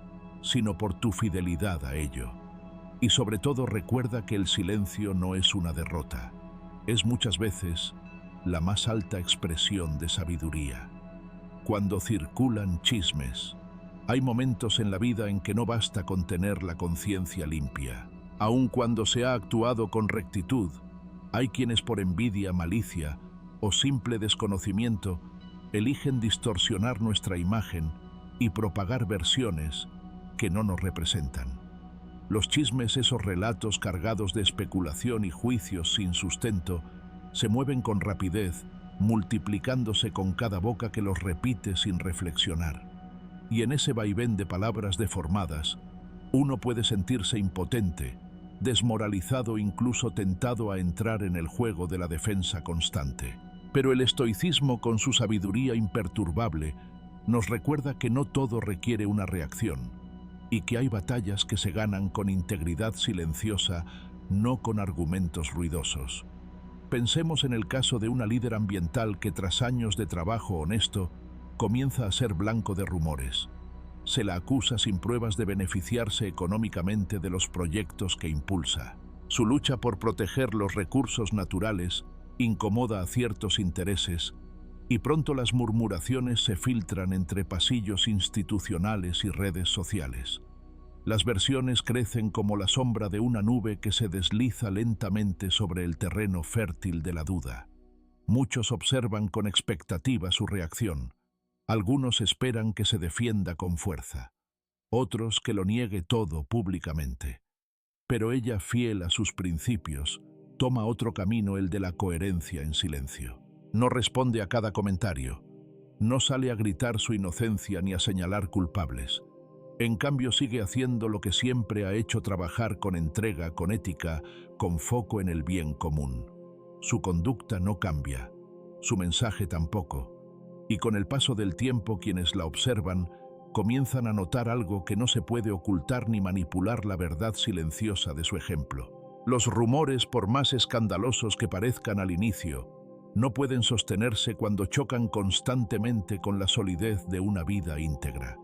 sino por tu fidelidad a ello. Y sobre todo, recuerda que el silencio no es una derrota. Es muchas veces la más alta expresión de sabiduría. Cuando circulan chismes, hay momentos en la vida en que no basta con tener la conciencia limpia. Aun cuando se ha actuado con rectitud, hay quienes por envidia, malicia o simple desconocimiento eligen distorsionar nuestra imagen y propagar versiones que no nos representan. Los chismes, esos relatos cargados de especulación y juicios sin sustento, se mueven con rapidez, multiplicándose con cada boca que los repite sin reflexionar. Y en ese vaivén de palabras deformadas, uno puede sentirse impotente, desmoralizado, incluso tentado a entrar en el juego de la defensa constante. Pero el estoicismo, con su sabiduría imperturbable, nos recuerda que no todo requiere una reacción, y que hay batallas que se ganan con integridad silenciosa, no con argumentos ruidosos. Pensemos en el caso de una líder ambiental que, tras años de trabajo honesto, comienza a ser blanco de rumores. Se la acusa sin pruebas de beneficiarse económicamente de los proyectos que impulsa. Su lucha por proteger los recursos naturales incomoda a ciertos intereses Y pronto las murmuraciones se filtran entre pasillos institucionales y redes sociales. Las versiones crecen como la sombra de una nube que se desliza lentamente sobre el terreno fértil de la duda. Muchos observan con expectativa su reacción. Algunos esperan que se defienda con fuerza. Otros que lo niegue todo públicamente. Pero ella, fiel a sus principios, toma otro camino, el de la coherencia en silencio. No responde a cada comentario. No sale a gritar su inocencia ni a señalar culpables. En cambio, sigue haciendo lo que siempre ha hecho: trabajar con entrega, con ética, con foco en el bien común. Su conducta no cambia, su mensaje tampoco. Y con el paso del tiempo, quienes la observan comienzan a notar algo que no se puede ocultar ni manipular: la verdad silenciosa de su ejemplo. Los rumores, por más escandalosos que parezcan al inicio, no pueden sostenerse cuando chocan constantemente con la solidez de una vida íntegra.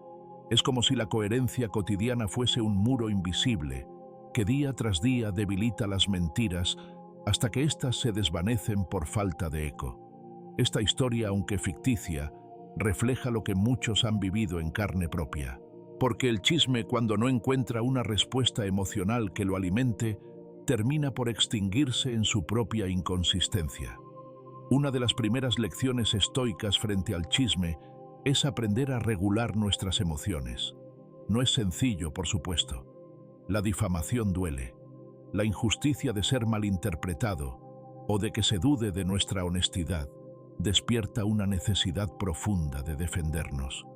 Es como si la coherencia cotidiana fuese un muro invisible que día tras día debilita las mentiras hasta que éstas se desvanecen por falta de eco. Esta historia, aunque ficticia, refleja lo que muchos han vivido en carne propia. Porque el chisme, cuando no encuentra una respuesta emocional que lo alimente, termina por extinguirse en su propia inconsistencia. Una de las primeras lecciones estoicas frente al chisme es aprender a regular nuestras emociones. No es sencillo, por supuesto. La difamación duele. La injusticia de ser malinterpretado o de que se dude de nuestra honestidad despierta una necesidad profunda de defendernos.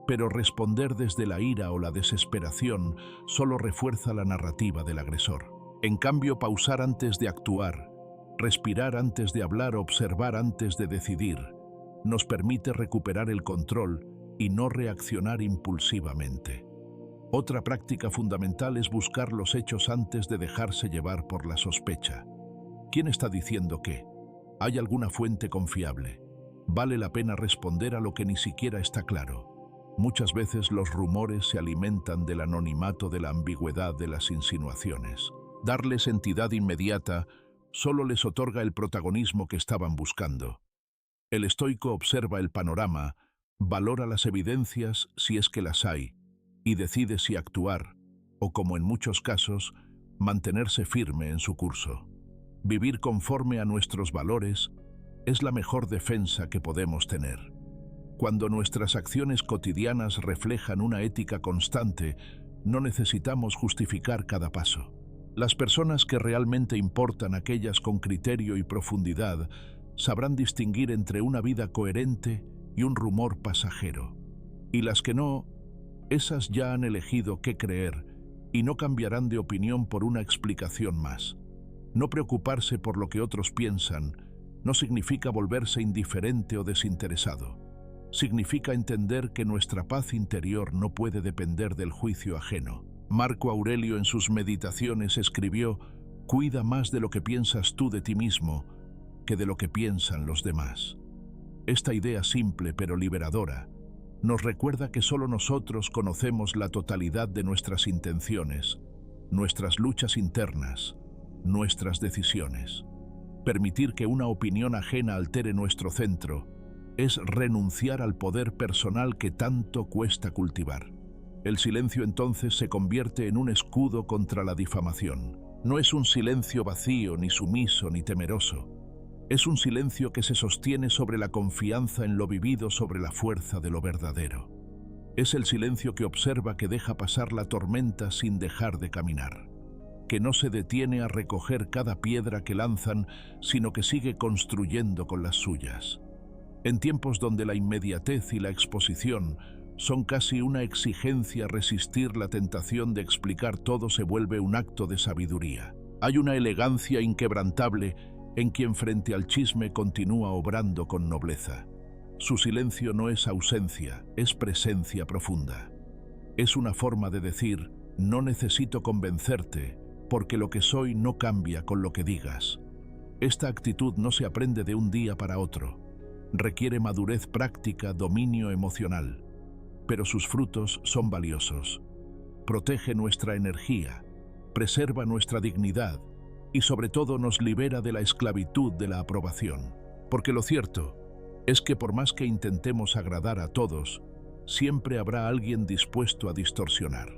Pero responder desde la ira o la desesperación solo refuerza la narrativa del agresor. En cambio, pausar antes de actuar, respirar antes de hablar, observar antes de decidir, nos permite recuperar el control y no reaccionar impulsivamente. Otra práctica fundamental es buscar los hechos antes de dejarse llevar por la sospecha. ¿Quién está diciendo qué? ¿Hay alguna fuente confiable? Vale la pena responder a lo que ni siquiera está claro. Muchas veces los rumores se alimentan del anonimato, de la ambigüedad de las insinuaciones. Darles entidad inmediata solo les otorga el protagonismo que estaban buscando. El estoico observa el panorama, valora las evidencias si es que las hay, y decide si actuar, o como en muchos casos, mantenerse firme en su curso. Vivir conforme a nuestros valores es la mejor defensa que podemos tener. Cuando nuestras acciones cotidianas reflejan una ética constante, no necesitamos justificar cada paso. Las personas que realmente importan, aquellas con criterio y profundidad, sabrán distinguir entre una vida coherente y un rumor pasajero. Y las que no, esas ya han elegido qué creer y no cambiarán de opinión por una explicación más. No preocuparse por lo que otros piensan no significa volverse indiferente o desinteresado. Significa entender que nuestra paz interior no puede depender del juicio ajeno. Marco Aurelio, en sus Meditaciones, escribió: «Cuida más de lo que piensas tú de ti mismo que de lo que piensan los demás». Esta idea simple pero liberadora nos recuerda que solo nosotros conocemos la totalidad de nuestras intenciones, nuestras luchas internas, nuestras decisiones. Permitir que una opinión ajena altere nuestro centro es renunciar al poder personal que tanto cuesta cultivar. El silencio entonces se convierte en un escudo contra la difamación. No es un silencio vacío, ni sumiso, ni temeroso. Es un silencio que se sostiene sobre la confianza en lo vivido, sobre la fuerza de lo verdadero. Es el silencio que observa, que deja pasar la tormenta sin dejar de caminar, que no se detiene a recoger cada piedra que lanzan, sino que sigue construyendo con las suyas. En tiempos donde la inmediatez y la exposición son casi una exigencia, resistir la tentación de explicar todo se vuelve un acto de sabiduría. Hay una elegancia inquebrantable en quien frente al chisme continúa obrando con nobleza. Su silencio no es ausencia, es presencia profunda. Es una forma de decir: no necesito convencerte, porque lo que soy no cambia con lo que digas. Esta actitud no se aprende de un día para otro. Requiere madurez práctica, dominio emocional. Pero sus frutos son valiosos. Protege nuestra energía, preserva nuestra dignidad y sobre todo nos libera de la esclavitud de la aprobación. Porque lo cierto Es que por más que intentemos agradar a todos, siempre habrá alguien dispuesto a distorsionar.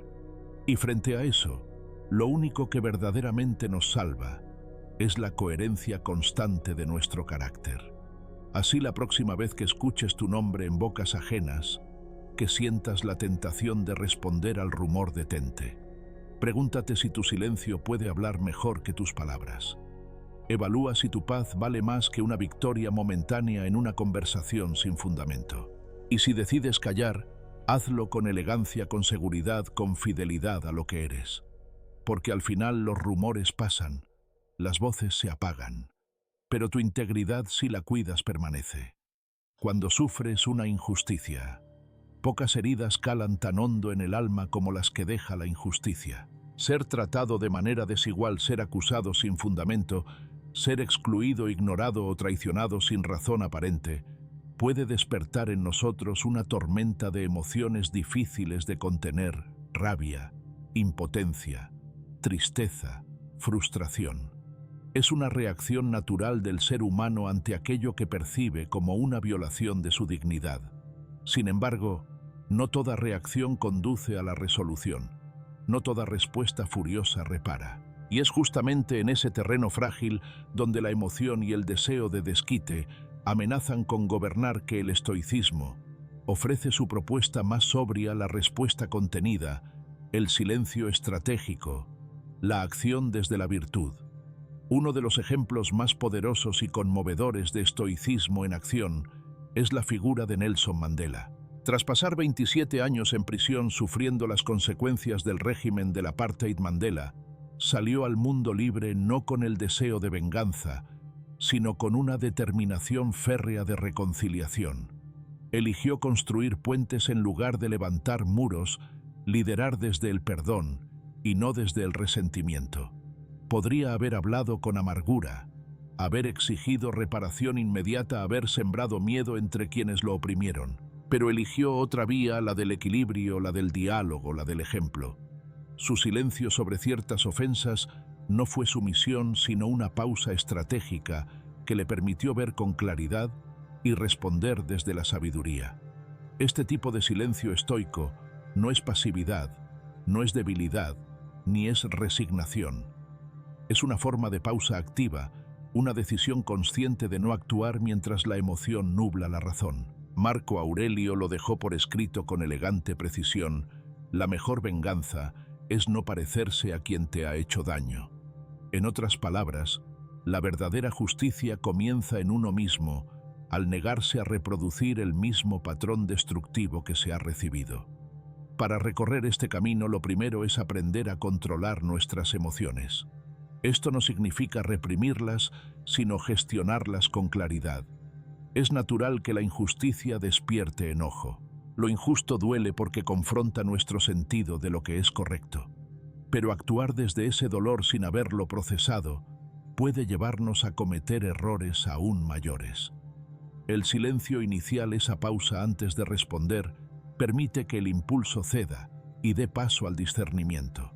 Y frente a eso, lo único que verdaderamente nos salva es la coherencia constante de nuestro carácter. Así la próxima vez que escuches tu nombre en bocas ajenas, que sientas la tentación de responder al rumor, detente. Pregúntate si tu silencio puede hablar mejor que tus palabras. Evalúa si tu paz vale más que una victoria momentánea en una conversación sin fundamento. Y si decides callar, hazlo con elegancia, con seguridad, con fidelidad a lo que eres. Porque al final los rumores pasan, las voces se apagan, pero tu integridad, si la cuidas, permanece. Cuando sufres una injusticia, pocas heridas calan tan hondo en el alma como las que deja la injusticia. Ser tratado de manera desigual, ser acusado sin fundamento, ser excluido, ignorado o traicionado sin razón aparente, puede despertar en nosotros una tormenta de emociones difíciles de contener: rabia, impotencia, tristeza, frustración. Es una reacción natural del ser humano ante aquello que percibe como una violación de su dignidad. Sin embargo, no toda reacción conduce a la resolución. No toda respuesta furiosa repara. Y es justamente en ese terreno frágil donde la emoción y el deseo de desquite amenazan con gobernar que el estoicismo ofrece su propuesta más sobria: la respuesta contenida, el silencio estratégico, la acción desde la virtud. Uno de los ejemplos más poderosos y conmovedores de estoicismo en acción es la figura de Nelson Mandela. Tras pasar 27 años en prisión sufriendo las consecuencias del régimen del apartheid, Mandela salió al mundo libre no con el deseo de venganza, sino con una determinación férrea de reconciliación. Eligió construir puentes en lugar de levantar muros, liderar desde el perdón y no desde el resentimiento. Podría haber hablado con amargura, haber exigido reparación inmediata, haber sembrado miedo entre quienes lo oprimieron, pero eligió otra vía: la del equilibrio, la del diálogo, la del ejemplo. Su silencio sobre ciertas ofensas no fue sumisión, sino una pausa estratégica que le permitió ver con claridad y responder desde la sabiduría. Este tipo de silencio estoico no es pasividad, no es debilidad, ni es resignación. Es una forma de pausa activa, una decisión consciente de no actuar mientras la emoción nubla la razón. Marco Aurelio lo dejó por escrito con elegante precisión: la mejor venganza es no parecerse a quien te ha hecho daño. En otras palabras, la verdadera justicia comienza en uno mismo, al negarse a reproducir el mismo patrón destructivo que se ha recibido. Para recorrer este camino, lo primero es aprender a controlar nuestras emociones. Esto no significa reprimirlas, sino gestionarlas con claridad. Es natural que la injusticia despierte enojo. Lo injusto duele porque confronta nuestro sentido de lo que es correcto. Pero actuar desde ese dolor sin haberlo procesado puede llevarnos a cometer errores aún mayores. El silencio inicial, esa pausa antes de responder, permite que el impulso ceda y dé paso al discernimiento.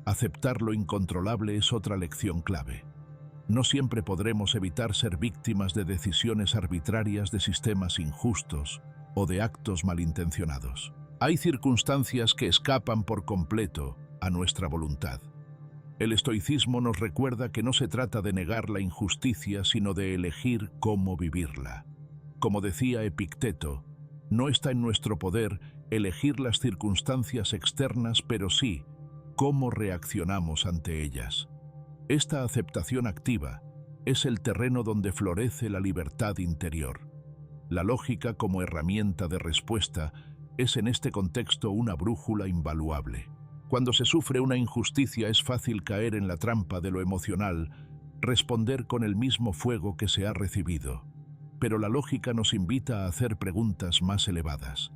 Aceptar lo incontrolable es otra lección clave. No siempre podremos evitar ser víctimas de decisiones arbitrarias, de sistemas injustos o de actos malintencionados. Hay circunstancias que escapan por completo a nuestra voluntad. El estoicismo nos recuerda que no se trata de negar la injusticia, sino de elegir cómo vivirla. Como decía Epicteto, no está en nuestro poder elegir las circunstancias externas, pero sí cómo reaccionamos ante ellas. Esta aceptación activa es el terreno donde florece la libertad interior. La lógica como herramienta de respuesta es en este contexto una brújula invaluable. Cuando se sufre una injusticia es fácil caer en la trampa de lo emocional, responder con el mismo fuego que se ha recibido. Pero la lógica nos invita a hacer preguntas más elevadas.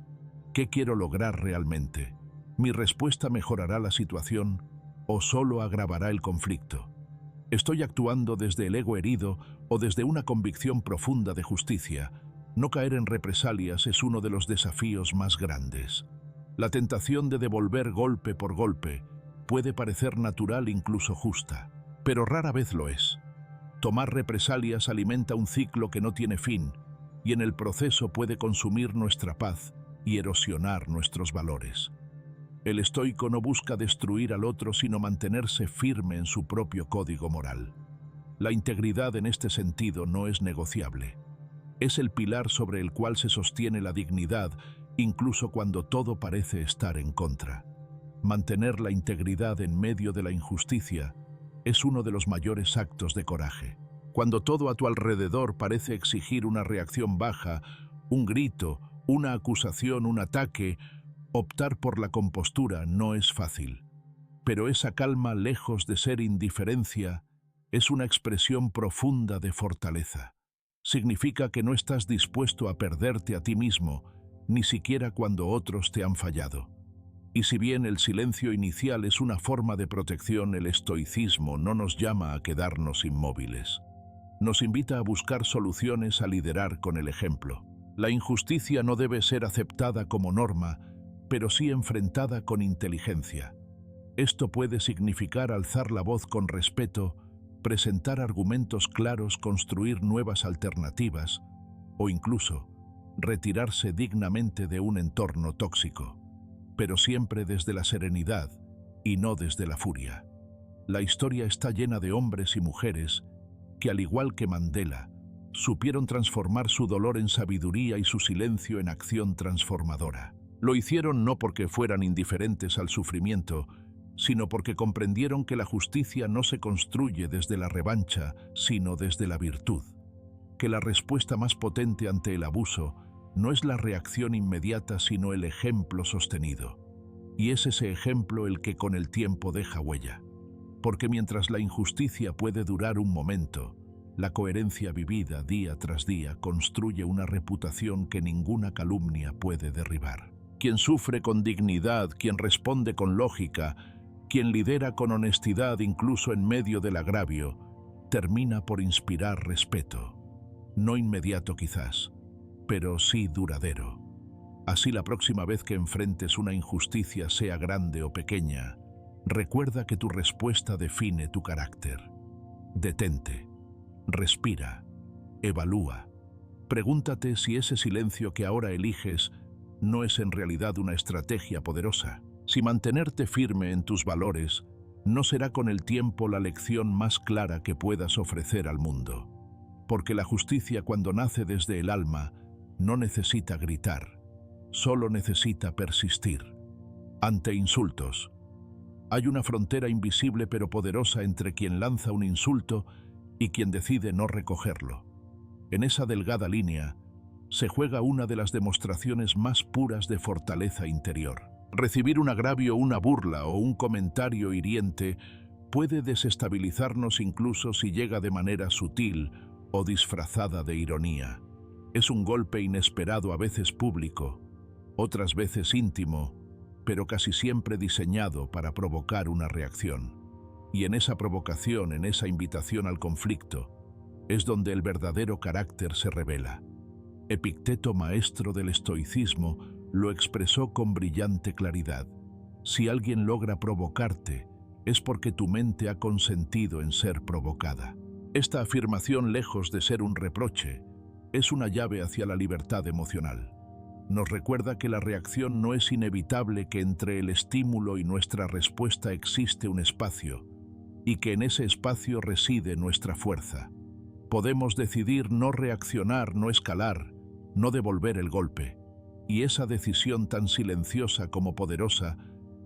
¿Qué quiero lograr realmente? ¿Mi respuesta mejorará la situación o solo agravará el conflicto? ¿Estoy actuando desde el ego herido o desde una convicción profunda de justicia? No caer en represalias es uno de los desafíos más grandes. La tentación de devolver golpe por golpe puede parecer natural, incluso justa, pero rara vez lo es. Tomar represalias alimenta un ciclo que no tiene fin, y en el proceso puede consumir nuestra paz y erosionar nuestros valores. El estoico no busca destruir al otro, sino mantenerse firme en su propio código moral. La integridad en este sentido no es negociable. Es el pilar sobre el cual se sostiene la dignidad, incluso cuando todo parece estar en contra. Mantener la integridad en medio de la injusticia es uno de los mayores actos de coraje. Cuando todo a tu alrededor parece exigir una reacción baja, un grito, una acusación, un ataque, optar por la compostura no es fácil. Pero esa calma, lejos de ser indiferencia, es una expresión profunda de fortaleza. Significa que no estás dispuesto a perderte a ti mismo, ni siquiera cuando otros te han fallado. Y si bien el silencio inicial es una forma de protección, el estoicismo no nos llama a quedarnos inmóviles. Nos invita a buscar soluciones, a liderar con el ejemplo. La injusticia no debe ser aceptada como norma, pero sí enfrentada con inteligencia. Esto puede significar alzar la voz con respeto, presentar argumentos claros, construir nuevas alternativas o incluso retirarse dignamente de un entorno tóxico, pero siempre desde la serenidad y no desde la furia. La historia está llena de hombres y mujeres que, al igual que Mandela, supieron transformar su dolor en sabiduría y su silencio en acción transformadora. Lo hicieron no porque fueran indiferentes al sufrimiento, sino porque comprendieron que la justicia no se construye desde la revancha, sino desde la virtud. Que la respuesta más potente ante el abuso no es la reacción inmediata, sino el ejemplo sostenido. Y es ese ejemplo el que con el tiempo deja huella. Porque mientras la injusticia puede durar un momento, la coherencia vivida día tras día construye una reputación que ninguna calumnia puede derribar. Quien sufre con dignidad, quien responde con lógica, quien lidera con honestidad incluso en medio del agravio, termina por inspirar respeto. No inmediato quizás, pero sí duradero. Así la próxima vez que enfrentes una injusticia, sea grande o pequeña, recuerda que tu respuesta define tu carácter. Detente, respira, evalúa. Pregúntate si ese silencio que ahora eliges no es en realidad una estrategia poderosa. Si mantenerte firme en tus valores no será con el tiempo la lección más clara que puedas ofrecer al mundo. Porque la justicia, cuando nace desde el alma, no necesita gritar, solo necesita persistir. Ante insultos, hay una frontera invisible pero poderosa entre quien lanza un insulto y quien decide no recogerlo. En esa delgada línea se juega una de las demostraciones más puras de fortaleza interior. Recibir un agravio, una burla o un comentario hiriente puede desestabilizarnos incluso si llega de manera sutil o disfrazada de ironía. Es un golpe inesperado, a veces público, otras veces íntimo, pero casi siempre diseñado para provocar una reacción. Y en esa provocación, en esa invitación al conflicto, es donde el verdadero carácter se revela. Epicteto, maestro del estoicismo, lo expresó con brillante claridad. Si alguien logra provocarte, es porque tu mente ha consentido en ser provocada. Esta afirmación, lejos de ser un reproche, es una llave hacia la libertad emocional. Nos recuerda que la reacción no es inevitable, que entre el estímulo y nuestra respuesta existe un espacio, y que en ese espacio reside nuestra fuerza. Podemos decidir no reaccionar, no escalar, no devolver el golpe, y esa decisión tan silenciosa como poderosa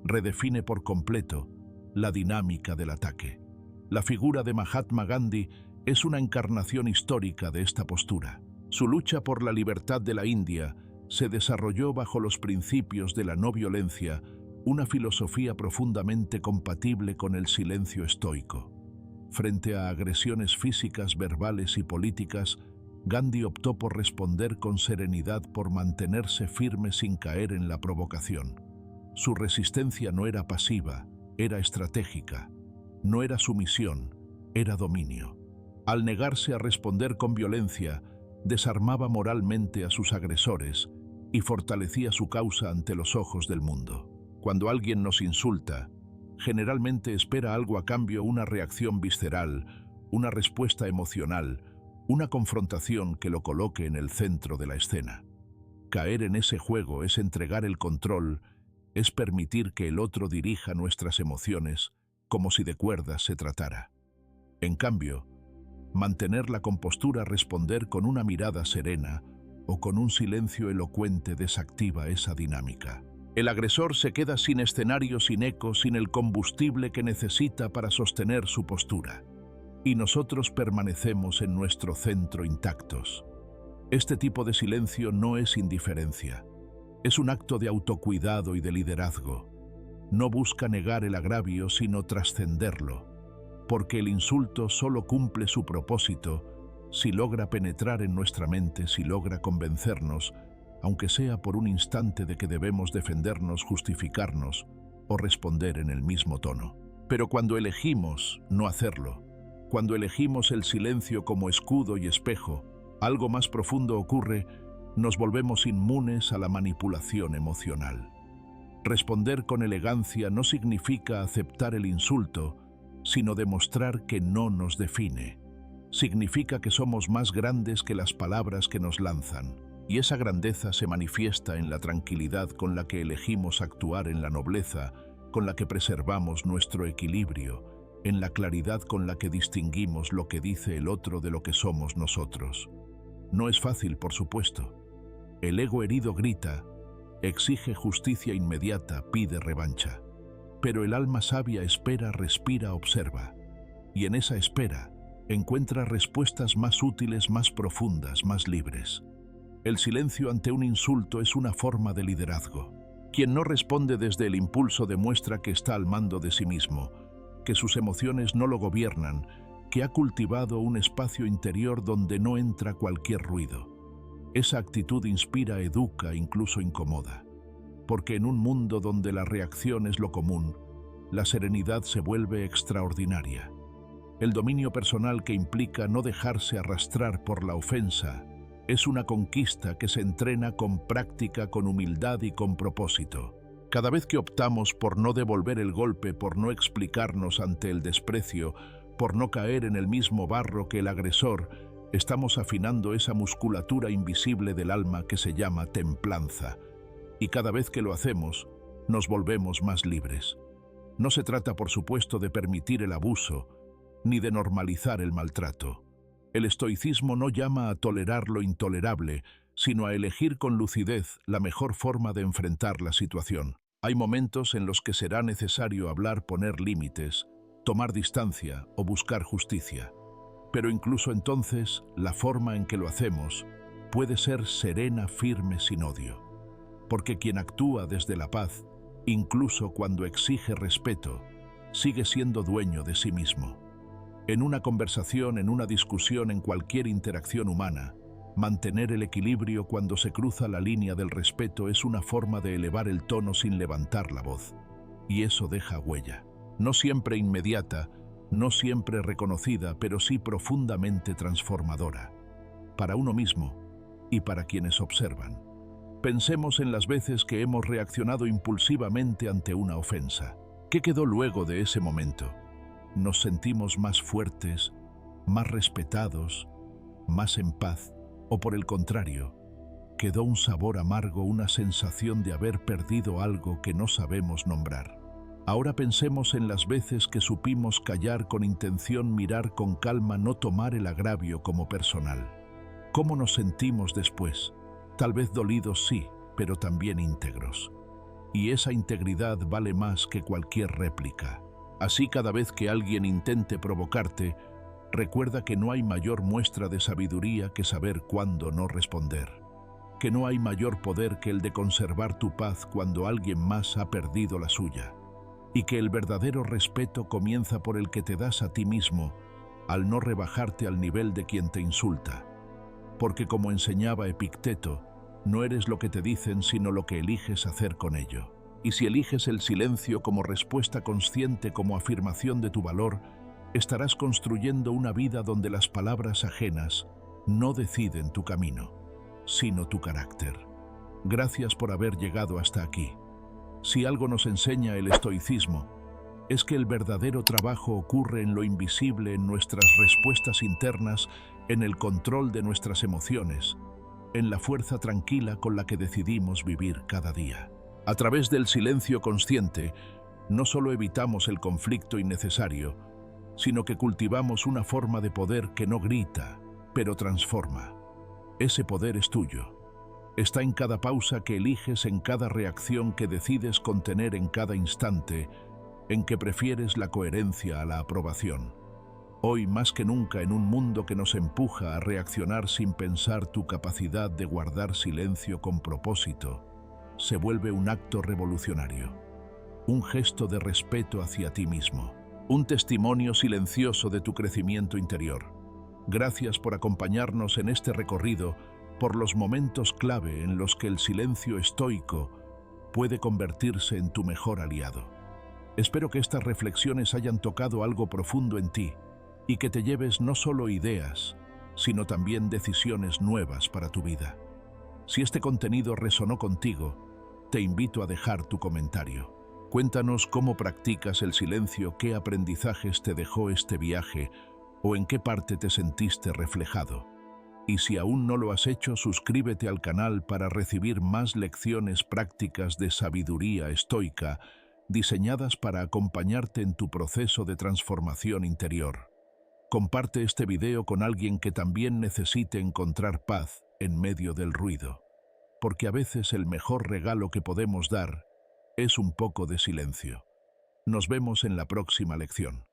redefine por completo la dinámica del ataque. La figura de Mahatma Gandhi es una encarnación histórica de esta postura. Su lucha por la libertad de la India se desarrolló bajo los principios de la no violencia, una filosofía profundamente compatible con el silencio estoico. Frente a agresiones físicas, verbales y políticas, Gandhi optó por responder con serenidad, por mantenerse firme sin caer en la provocación. Su resistencia no era pasiva, era estratégica. No era sumisión, era dominio. Al negarse a responder con violencia, desarmaba moralmente a sus agresores y fortalecía su causa ante los ojos del mundo. Cuando alguien nos insulta, generalmente espera algo a cambio, una reacción visceral, una respuesta emocional, una confrontación que lo coloque en el centro de la escena. Caer en ese juego es entregar el control, es permitir que el otro dirija nuestras emociones como si de cuerdas se tratara. En cambio, mantener la compostura, responder con una mirada serena o con un silencio elocuente desactiva esa dinámica. El agresor se queda sin escenario, sin eco, sin el combustible que necesita para sostener su postura. Y nosotros permanecemos en nuestro centro intactos. Este tipo de silencio no es indiferencia. Es un acto de autocuidado y de liderazgo. No busca negar el agravio, sino trascenderlo, porque el insulto solo cumple su propósito si logra penetrar en nuestra mente, si logra convencernos, aunque sea por un instante, de que debemos defendernos, justificarnos o responder en el mismo tono. Pero cuando elegimos no hacerlo, cuando elegimos el silencio como escudo y espejo, algo más profundo ocurre: nos volvemos inmunes a la manipulación emocional. Responder con elegancia no significa aceptar el insulto, sino demostrar que no nos define. Significa que somos más grandes que las palabras que nos lanzan, y esa grandeza se manifiesta en la tranquilidad con la que elegimos actuar, en la nobleza con la que preservamos nuestro equilibrio, en la claridad con la que distinguimos lo que dice el otro de lo que somos nosotros. No es fácil, por supuesto. El ego herido grita, exige justicia inmediata, pide revancha. Pero el alma sabia espera, respira, observa. Y en esa espera encuentra respuestas más útiles, más profundas, más libres. El silencio ante un insulto es una forma de liderazgo. Quien no responde desde el impulso demuestra que está al mando de sí mismo, que sus emociones no lo gobiernan, que ha cultivado un espacio interior donde no entra cualquier ruido. Esa actitud inspira, educa, incluso incomoda. Porque en un mundo donde la reacción es lo común, la serenidad se vuelve extraordinaria. El dominio personal, que implica no dejarse arrastrar por la ofensa, es una conquista que se entrena con práctica, con humildad y con propósito. Cada vez que optamos por no devolver el golpe, por no explicarnos ante el desprecio, por no caer en el mismo barro que el agresor, estamos afinando esa musculatura invisible del alma que se llama templanza. Y cada vez que lo hacemos, nos volvemos más libres. No se trata, por supuesto, de permitir el abuso, ni de normalizar el maltrato. El estoicismo no llama a tolerar lo intolerable, sino a elegir con lucidez la mejor forma de enfrentar la situación. Hay momentos en los que será necesario hablar, poner límites, tomar distancia o buscar justicia. Pero incluso entonces, la forma en que lo hacemos puede ser serena, firme, sin odio. Porque quien actúa desde la paz, incluso cuando exige respeto, sigue siendo dueño de sí mismo. En una conversación, en una discusión, en cualquier interacción humana, mantener el equilibrio cuando se cruza la línea del respeto es una forma de elevar el tono sin levantar la voz. Y eso deja huella. No siempre inmediata, no siempre reconocida, pero sí profundamente transformadora. Para uno mismo y para quienes observan. Pensemos en las veces que hemos reaccionado impulsivamente ante una ofensa. ¿Qué quedó luego de ese momento? ¿Nos sentimos más fuertes, más respetados, más en paz? ¿O por el contrario, quedó un sabor amargo, una sensación de haber perdido algo que no sabemos nombrar? Ahora pensemos en las veces que supimos callar con intención, mirar con calma, no tomar el agravio como personal. ¿Cómo nos sentimos después? Tal vez dolidos, sí, pero también íntegros. Y esa integridad vale más que cualquier réplica. Así, cada vez que alguien intente provocarte, recuerda que no hay mayor muestra de sabiduría que saber cuándo no responder. Que no hay mayor poder que el de conservar tu paz cuando alguien más ha perdido la suya. Y que el verdadero respeto comienza por el que te das a ti mismo, al no rebajarte al nivel de quien te insulta. Porque, como enseñaba Epicteto, no eres lo que te dicen, sino lo que eliges hacer con ello. Y si eliges el silencio como respuesta consciente, como afirmación de tu valor, estarás construyendo una vida donde las palabras ajenas no deciden tu camino, sino tu carácter. Gracias por haber llegado hasta aquí. Si algo nos enseña el estoicismo, es que el verdadero trabajo ocurre en lo invisible, en nuestras respuestas internas, en el control de nuestras emociones, en la fuerza tranquila con la que decidimos vivir cada día. A través del silencio consciente, no solo evitamos el conflicto innecesario, sino que cultivamos una forma de poder que no grita, pero transforma. Ese poder es tuyo. Está en cada pausa que eliges, en cada reacción que decides contener en cada instante, en que prefieres la coherencia a la aprobación. Hoy, más que nunca, en un mundo que nos empuja a reaccionar sin pensar, tu capacidad de guardar silencio con propósito se vuelve un acto revolucionario, un gesto de respeto hacia ti mismo, un testimonio silencioso de tu crecimiento interior. Gracias por acompañarnos en este recorrido por los momentos clave en los que el silencio estoico puede convertirse en tu mejor aliado. Espero que estas reflexiones hayan tocado algo profundo en ti y que te lleves no solo ideas, sino también decisiones nuevas para tu vida. Si este contenido resonó contigo, te invito a dejar tu comentario. Cuéntanos cómo practicas el silencio, qué aprendizajes te dejó este viaje o en qué parte te sentiste reflejado. Y si aún no lo has hecho, suscríbete al canal para recibir más lecciones prácticas de sabiduría estoica diseñadas para acompañarte en tu proceso de transformación interior. Comparte este video con alguien que también necesite encontrar paz en medio del ruido, porque a veces el mejor regalo que podemos dar es un poco de silencio. Nos vemos en la próxima lección.